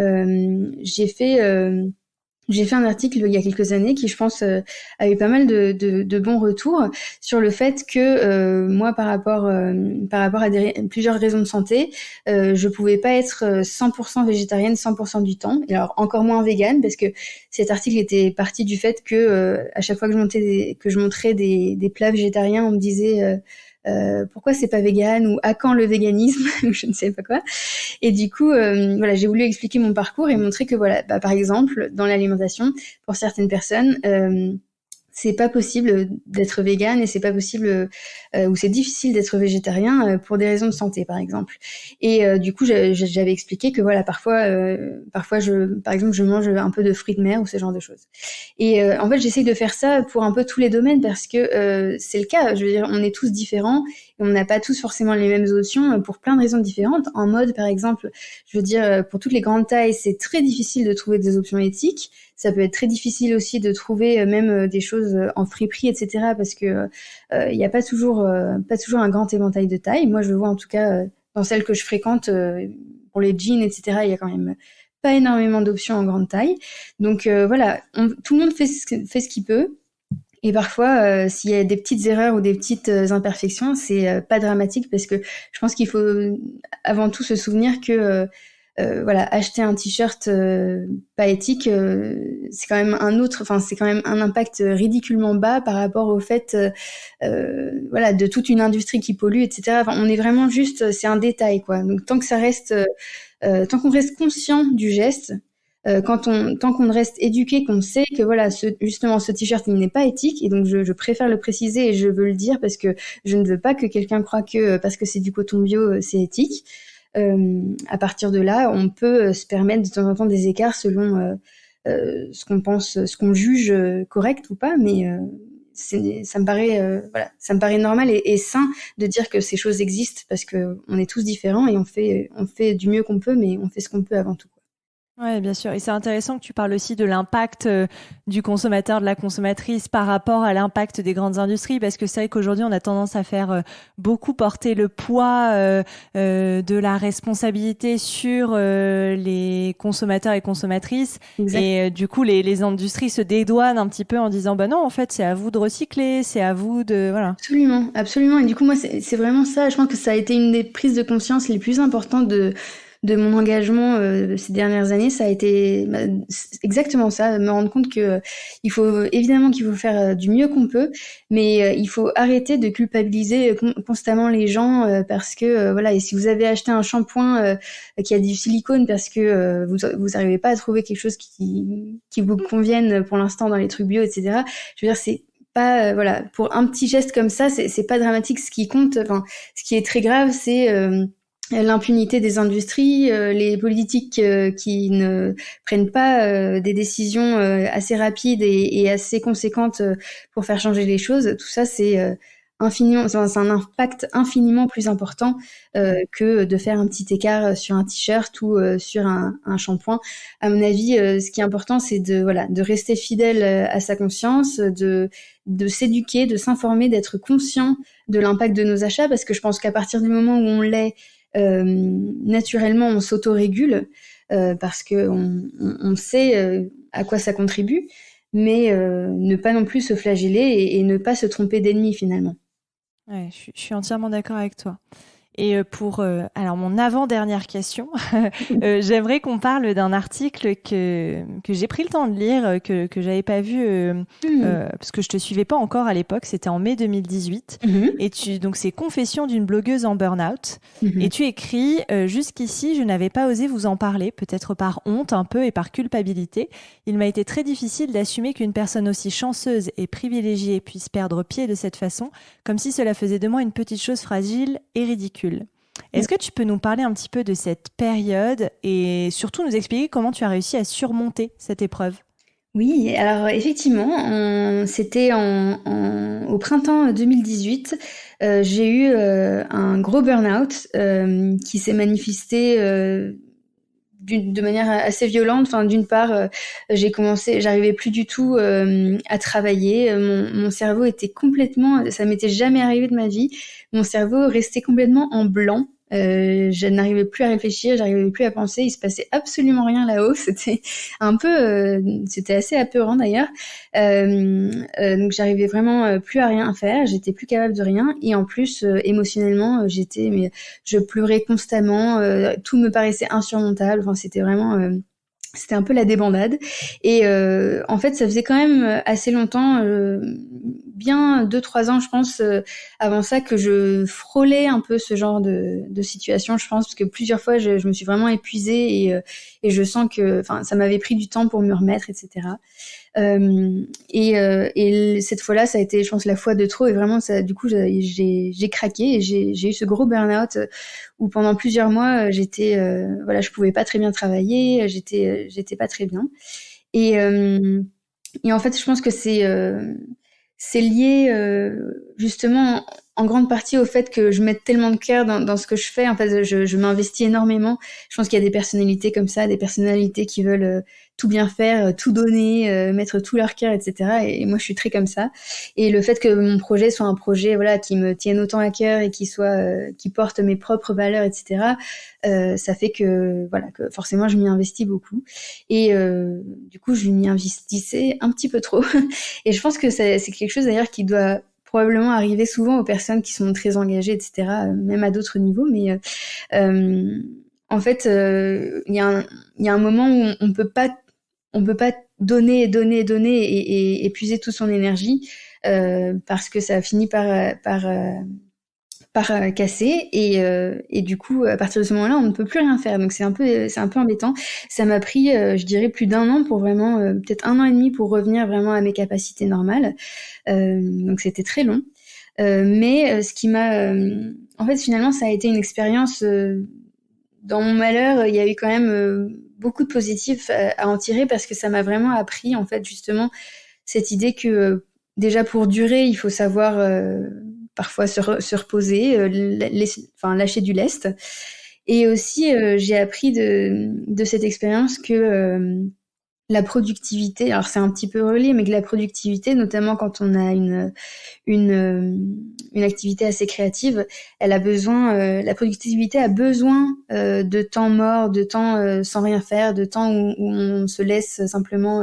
j'ai fait un article il y a quelques années qui, je pense, a eu pas mal de bons retours sur le fait que moi, par rapport à plusieurs raisons de santé, je pouvais pas être 100% végétarienne 100% du temps. Et alors encore moins végane, parce que cet article était parti du fait que à chaque fois que je montrais des plats végétariens, on me disait pourquoi c'est pas vegan, ou à quand le véganisme, ou je ne sais pas quoi. Et du coup, voilà, j'ai voulu expliquer mon parcours et montrer que voilà, par exemple, dans l'alimentation, pour certaines personnes, c'est pas possible d'être végane, et c'est pas possible ou c'est difficile d'être végétarien pour des raisons de santé, par exemple. Et du coup, j'avais expliqué que voilà, parfois par exemple, je mange un peu de fruits de mer ou ce genre de choses. Et en fait, j'essaye de faire ça pour un peu tous les domaines, parce que c'est le cas. Je veux dire, on est tous différents et on n'a pas tous forcément les mêmes options pour plein de raisons différentes. En mode, par exemple, je veux dire, pour toutes les grandes tailles, c'est très difficile de trouver des options éthiques. Ça peut être très difficile aussi de trouver même des choses en friperie, etc. Parce que il y a pas toujours un grand éventail de tailles. Moi, je vois en tout cas dans celles que je fréquente, pour les jeans, etc. Il y a quand même pas énormément d'options en grande taille. Donc voilà, tout le monde fait ce qu'il peut. Et parfois, s'il y a des petites erreurs ou des petites imperfections, c'est pas dramatique parce que je pense qu'il faut avant tout se souvenir que voilà, acheter un t-shirt pas éthique, c'est quand même c'est quand même un impact ridiculement bas par rapport au fait, voilà, de toute une industrie qui pollue, etc. Enfin, on est vraiment juste, c'est un détail, quoi. Donc tant qu'on reste conscient du geste. Tant qu'on reste éduqué, qu'on sait que voilà, justement ce t-shirt il n'est pas éthique, et donc je préfère le préciser et je veux le dire parce que je ne veux pas que quelqu'un croie que parce que c'est du coton bio c'est éthique. À partir de là, on peut se permettre de temps en temps des écarts selon ce qu'on pense, ce qu'on juge correct ou pas, mais ça me paraît normal et sain de dire que ces choses existent parce que on est tous différents et on fait du mieux qu'on peut, mais on fait ce qu'on peut avant tout. Oui, bien sûr. Et c'est intéressant que tu parles aussi de l'impact du consommateur, de la consommatrice par rapport à l'impact des grandes industries, parce que c'est vrai qu'aujourd'hui, on a tendance à faire beaucoup porter le poids de la responsabilité sur les consommateurs et consommatrices. Exact. Et du coup, les industries se dédouanent un petit peu en disant « bah non, en fait, c'est à vous de recycler, c'est à vous de… » Voilà. Absolument, absolument. Et du coup, moi, c'est vraiment ça. Je pense que ça a été une des prises de conscience les plus importantes de mon engagement ces dernières années, ça a été exactement ça, me rendre compte que il faut faire du mieux qu'on peut, mais il faut arrêter de culpabiliser constamment les gens parce que voilà, et si vous avez acheté un shampoing qui a du silicone parce que vous n'arrivez pas à trouver quelque chose qui vous convienne pour l'instant dans les trucs bio, etc. Je veux dire, c'est pas voilà, pour un petit geste comme ça, c'est pas dramatique. Ce qui compte, enfin, ce qui est très grave, c'est l'impunité des industries, les politiques qui ne prennent pas des décisions assez rapides et assez conséquentes pour faire changer les choses. Tout ça, c'est c'est un impact infiniment plus important que de faire un petit écart sur un t-shirt ou sur un shampoing. À mon avis, ce qui est important, c'est de rester fidèle à sa conscience, de s'éduquer, de s'informer, d'être conscient de l'impact de nos achats, parce que je pense qu'à partir du moment où on l'est, naturellement on s'autorégule parce que on sait à quoi ça contribue, mais ne pas non plus se flageller et ne pas se tromper d'ennemi finalement. Ouais, je suis entièrement d'accord avec toi. Et pour alors mon avant-dernière question, j'aimerais qu'on parle d'un article que j'ai pris le temps de lire, que j'avais pas vu parce que je te suivais pas encore à l'époque. C'était en mai 2018. Et donc c'est Confessions d'une blogueuse en burn-out. Et tu écris jusqu'ici, je n'avais pas osé vous en parler, peut-être par honte un peu et par culpabilité. Il m'a été très difficile d'assumer qu'une personne aussi chanceuse et privilégiée puisse perdre pied de cette façon, comme si cela faisait de moi une petite chose fragile et ridicule. Est-ce que tu peux nous parler un petit peu de cette période et surtout nous expliquer comment tu as réussi à surmonter cette épreuve? Oui, alors effectivement, c'était au printemps 2018. J'ai eu un gros burn-out qui s'est manifesté de manière assez violente. Enfin, d'une part, j'arrivais plus du tout à travailler. Mon cerveau était complètement, ça m'était jamais arrivé de ma vie. Mon cerveau restait complètement en blanc. Je n'arrivais plus à réfléchir, j'arrivais plus à penser, il se passait absolument rien là-haut. C'était c'était assez apeurant d'ailleurs. Donc j'arrivais vraiment plus à rien faire, j'étais plus capable de rien et en plus émotionnellement je pleurais constamment, tout me paraissait insurmontable. Enfin c'était vraiment c'était un peu la débandade et en fait ça faisait quand même assez longtemps, bien 2-3 ans je pense, avant ça que je frôlais un peu ce genre de situation, je pense, parce que plusieurs fois je me suis vraiment épuisée et je sens que ça m'avait pris du temps pour me remettre, etc. Et cette fois-là, ça a été, je pense, la fois de trop et vraiment, du coup, j'ai craqué et j'ai eu ce gros burn-out où pendant plusieurs mois, je pouvais pas très bien travailler, j'étais pas très bien. Et en fait, je pense que c'est lié justement en grande partie au fait que je mette tellement de cœur dans ce que je fais. En fait, je m'investis énormément. Je pense qu'il y a des personnalités comme ça, des personnalités qui veulent tout bien faire, tout donner, mettre tout leur cœur, etc. Et moi, je suis très comme ça. Et le fait que mon projet soit un projet, voilà, qui me tienne autant à cœur et qui porte mes propres valeurs, etc. Ça fait que, voilà, que forcément, je m'y investis beaucoup. Et du coup, je m'y investissais un petit peu trop. Et je pense que c'est quelque chose d'ailleurs qui doit probablement arriver souvent aux personnes qui sont très engagées, etc., même à d'autres niveaux. Mais en fait, il y a un moment où on peut pas donner et épuiser toute son énergie parce que ça finit par casser et du coup à partir de ce moment-là on ne peut plus rien faire, donc c'est un peu embêtant. Ça m'a pris je dirais plus d'1 an pour vraiment peut-être 1 an et demi pour revenir vraiment à mes capacités normales, donc c'était très long, mais ce qui m'a en fait finalement ça a été une expérience. Dans mon malheur il y a eu quand même beaucoup de positifs à en tirer, parce que ça m'a vraiment appris en fait cette idée que déjà pour durer il faut savoir parfois se reposer, lâcher du lest. Et aussi, j'ai appris de cette expérience que la productivité, alors c'est un petit peu relais, mais que la productivité, notamment quand on a une activité assez créative, la productivité a besoin de temps mort, de temps sans rien faire, de temps où on se laisse simplement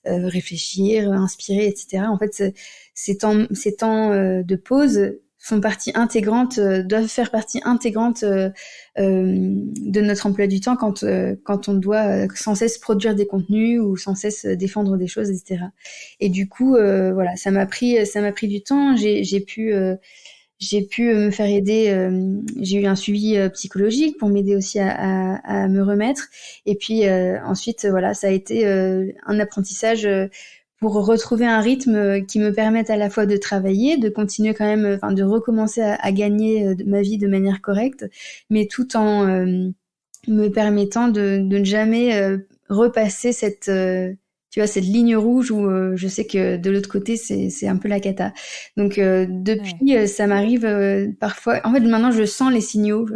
réfléchir, inspirer, etc. En fait, ces temps de pause font partie intégrante, doivent faire partie intégrante de notre emploi du temps quand on doit sans cesse produire des contenus ou sans cesse défendre des choses, etc. Et du coup, voilà, ça m'a pris du temps. J'ai pu me faire aider. J'ai eu un suivi psychologique pour m'aider aussi à me remettre. Et puis ensuite, voilà, ça a été un apprentissage pour retrouver un rythme qui me permette à la fois de travailler, de continuer quand même, de recommencer à gagner ma vie de manière correcte, mais tout en me permettant de ne jamais repasser cette ligne rouge où je sais que de l'autre côté c'est un peu la cata. Donc depuis ça m'arrive parfois. En fait maintenant je sens les signaux.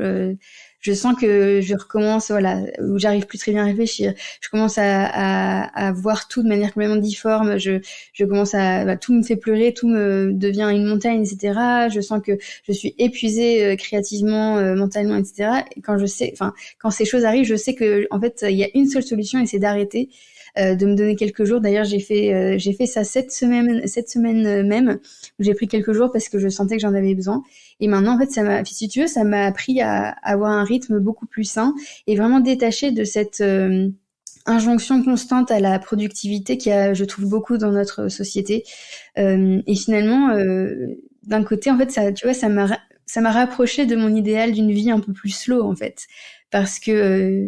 Je sens que je recommence, voilà, où j'arrive plus très bien à réfléchir. Je commence à voir tout de manière complètement difforme. Je commence tout me fait pleurer, tout me devient une montagne, etc. Je sens que je suis épuisée créativement, mentalement, etc. Et quand ces choses arrivent, je sais que en fait il y a une seule solution et c'est d'arrêter. De me donner quelques jours. D'ailleurs, j'ai fait ça cette semaine même, où j'ai pris quelques jours parce que je sentais que j'en avais besoin. Et maintenant, en fait, ça m'a appris à avoir un rythme beaucoup plus sain et vraiment détaché de cette injonction constante à la productivité qu'il y a, je trouve, beaucoup dans notre société. Et finalement, d'un côté, en fait, ça m'a rapproché de mon idéal d'une vie un peu plus slow, en fait. Parce que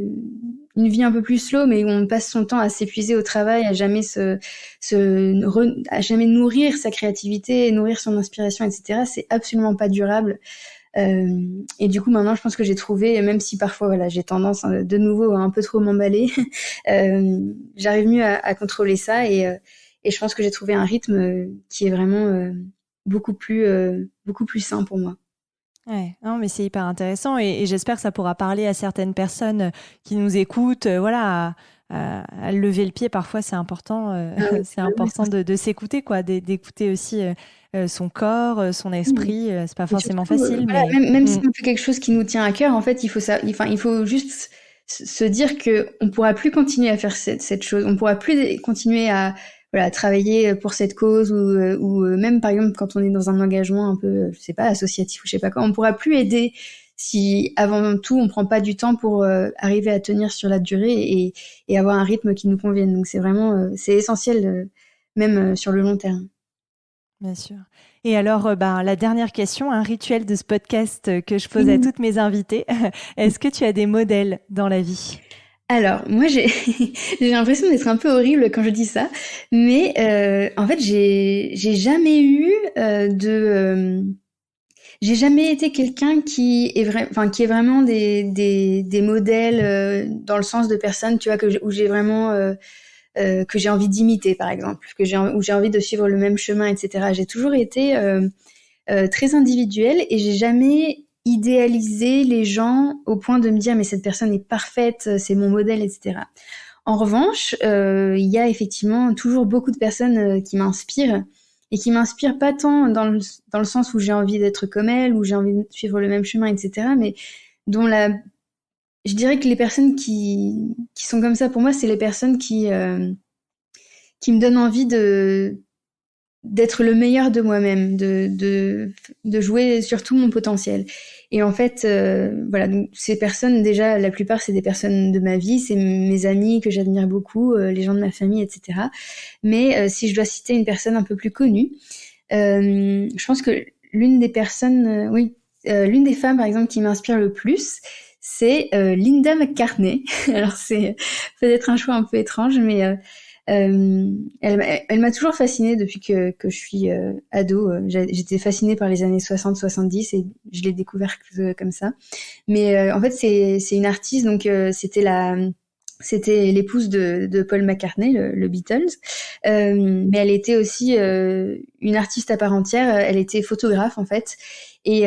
une vie un peu plus slow, mais où on passe son temps à s'épuiser au travail, à jamais à jamais nourrir sa créativité, nourrir son inspiration, etc. C'est absolument pas durable. Et du coup, maintenant, je pense que j'ai trouvé, même si parfois, voilà, j'ai tendance de nouveau à un peu trop m'emballer, j'arrive mieux à contrôler ça et je pense que j'ai trouvé un rythme qui est vraiment beaucoup plus sain pour moi. Ouais, non, mais c'est hyper intéressant et j'espère que ça pourra parler à certaines personnes qui nous écoutent. Voilà, à lever le pied, parfois c'est important. C'est important de s'écouter, quoi, d'écouter aussi son corps, son esprit. C'est pas forcément facile. Voilà, mais... Même si on fait quelque chose qui nous tient à cœur, en fait, il faut juste se dire que on pourra plus continuer à faire cette chose. On pourra plus continuer à travailler pour cette cause ou même par exemple quand on est dans un engagement un peu, je sais pas, associatif ou je sais pas quoi, on pourra plus aider si avant tout on prend pas du temps pour arriver à tenir sur la durée et avoir un rythme qui nous convienne. Donc c'est vraiment c'est essentiel même sur le long terme. Bien sûr. Et alors, la dernière question, un rituel de ce podcast que je pose à toutes mes invitées. Est-ce que tu as des modèles dans la vie ? Alors, moi, j'ai l'impression d'être un peu horrible quand je dis ça, mais en fait, j'ai jamais eu j'ai jamais été quelqu'un qui est vraiment des modèles dans le sens de personnes, tu vois, où j'ai vraiment que j'ai envie d'imiter, par exemple, où j'ai envie de suivre le même chemin, etc. J'ai toujours été très individuelle et j'ai jamais idéalisé les gens au point de me dire mais cette personne est parfaite, c'est mon modèle, etc. En revanche, il y a effectivement toujours beaucoup de personnes qui m'inspirent et qui m'inspirent pas tant dans le sens où j'ai envie d'être comme elle, où j'ai envie de suivre le même chemin, etc. Mais dont je dirais que les personnes qui sont comme ça pour moi, c'est les personnes qui me donnent envie d'être le meilleur de moi-même, de jouer sur tout mon potentiel. Et en fait, voilà, donc ces personnes, déjà, la plupart, c'est des personnes de ma vie, c'est mes amis que j'admire beaucoup, les gens de ma famille, etc. Mais si je dois citer une personne un peu plus connue, je pense que l'une des personnes, l'une des femmes, par exemple, qui m'inspire le plus, c'est Linda McCartney. Alors, c'est peut-être un choix un peu étrange, mais elle m'a toujours fascinée depuis que je suis ado. J'étais fascinée par les années 60-70 et je l'ai découvert comme ça. Mais en fait, c'est une artiste, donc c'était l'épouse de Paul McCartney, le Beatles. Mais elle était aussi une artiste à part entière. Elle était photographe, en fait. Et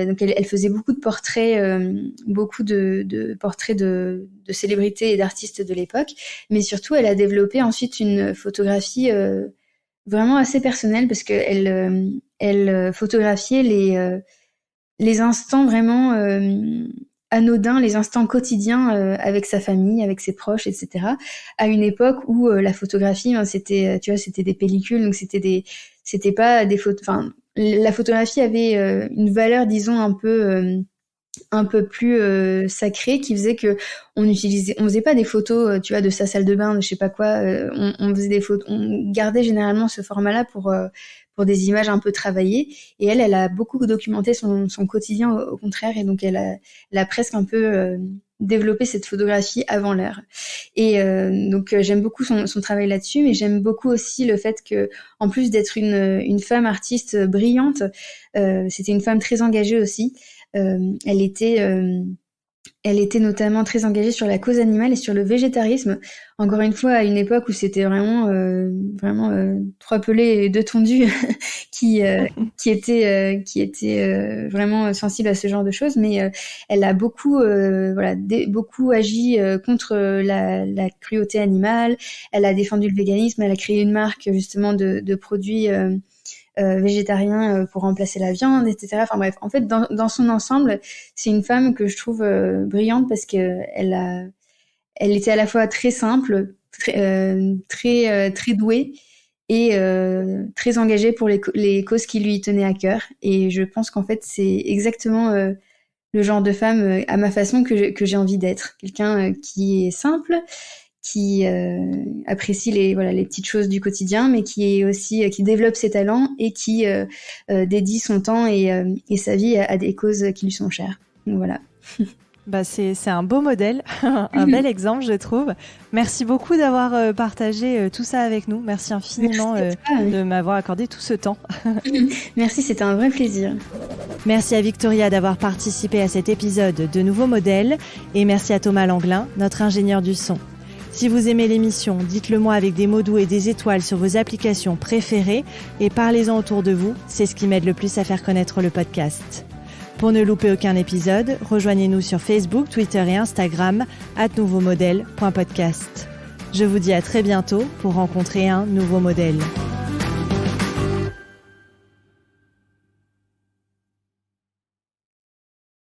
donc elle faisait beaucoup de portraits, de portraits de célébrités et d'artistes de l'époque, mais surtout elle a développé ensuite une photographie vraiment assez personnelle parce que elle photographiait les instants vraiment anodins, les instants quotidiens avec sa famille, avec ses proches, etc. À une époque où la photographie, c'était des pellicules, donc c'était pas des photos. Enfin, la photographie avait une valeur, disons, un peu plus sacrée, qui faisait que on faisait pas des photos, de sa salle de bain, de je sais pas quoi. On faisait des photos, on gardait généralement ce format-là pour des images un peu travaillées. Et elle a beaucoup documenté son quotidien au contraire, et donc elle a presque un peu développé cette photographie avant l'heure. Et donc j'aime beaucoup son travail là-dessus, mais j'aime beaucoup aussi le fait que, en plus d'être une femme artiste brillante, c'était une femme très engagée aussi. Elle était notamment très engagée sur la cause animale et sur le végétarisme. Encore une fois, à une époque où c'était vraiment trois pelés et deux tondus qui étaient vraiment sensibles à ce genre de choses. Mais elle a beaucoup agi contre la cruauté animale. Elle a défendu le véganisme. Elle a créé une marque justement de produits végétarien pour remplacer la viande, etc. Enfin bref, en fait, dans son ensemble, c'est une femme que je trouve brillante parce que elle était à la fois très simple, très douée et très engagée pour les causes qui lui tenaient à cœur. Et je pense qu'en fait, c'est exactement le genre de femme, à ma façon, que j'ai envie d'être. Quelqu'un qui est simple, qui apprécie les petites choses du quotidien, mais qui développe ses talents et qui dédie son temps et sa vie à des causes qui lui sont chères. Donc voilà. C'est un beau modèle, un bel exemple, je trouve. Merci beaucoup d'avoir partagé tout ça avec nous. Merci infiniment de m'avoir accordé tout ce temps. Merci, c'était un vrai plaisir. Merci à Victoria d'avoir participé à cet épisode de Nouveaux Modèles et merci à Thomas Langlin, notre ingénieur du son. Si vous aimez l'émission, dites-le moi avec des mots doux et des étoiles sur vos applications préférées et parlez-en autour de vous, c'est ce qui m'aide le plus à faire connaître le podcast. Pour ne louper aucun épisode, rejoignez-nous sur Facebook, Twitter et Instagram @nouveaumodèle.podcast. Je vous dis à très bientôt pour rencontrer un nouveau modèle.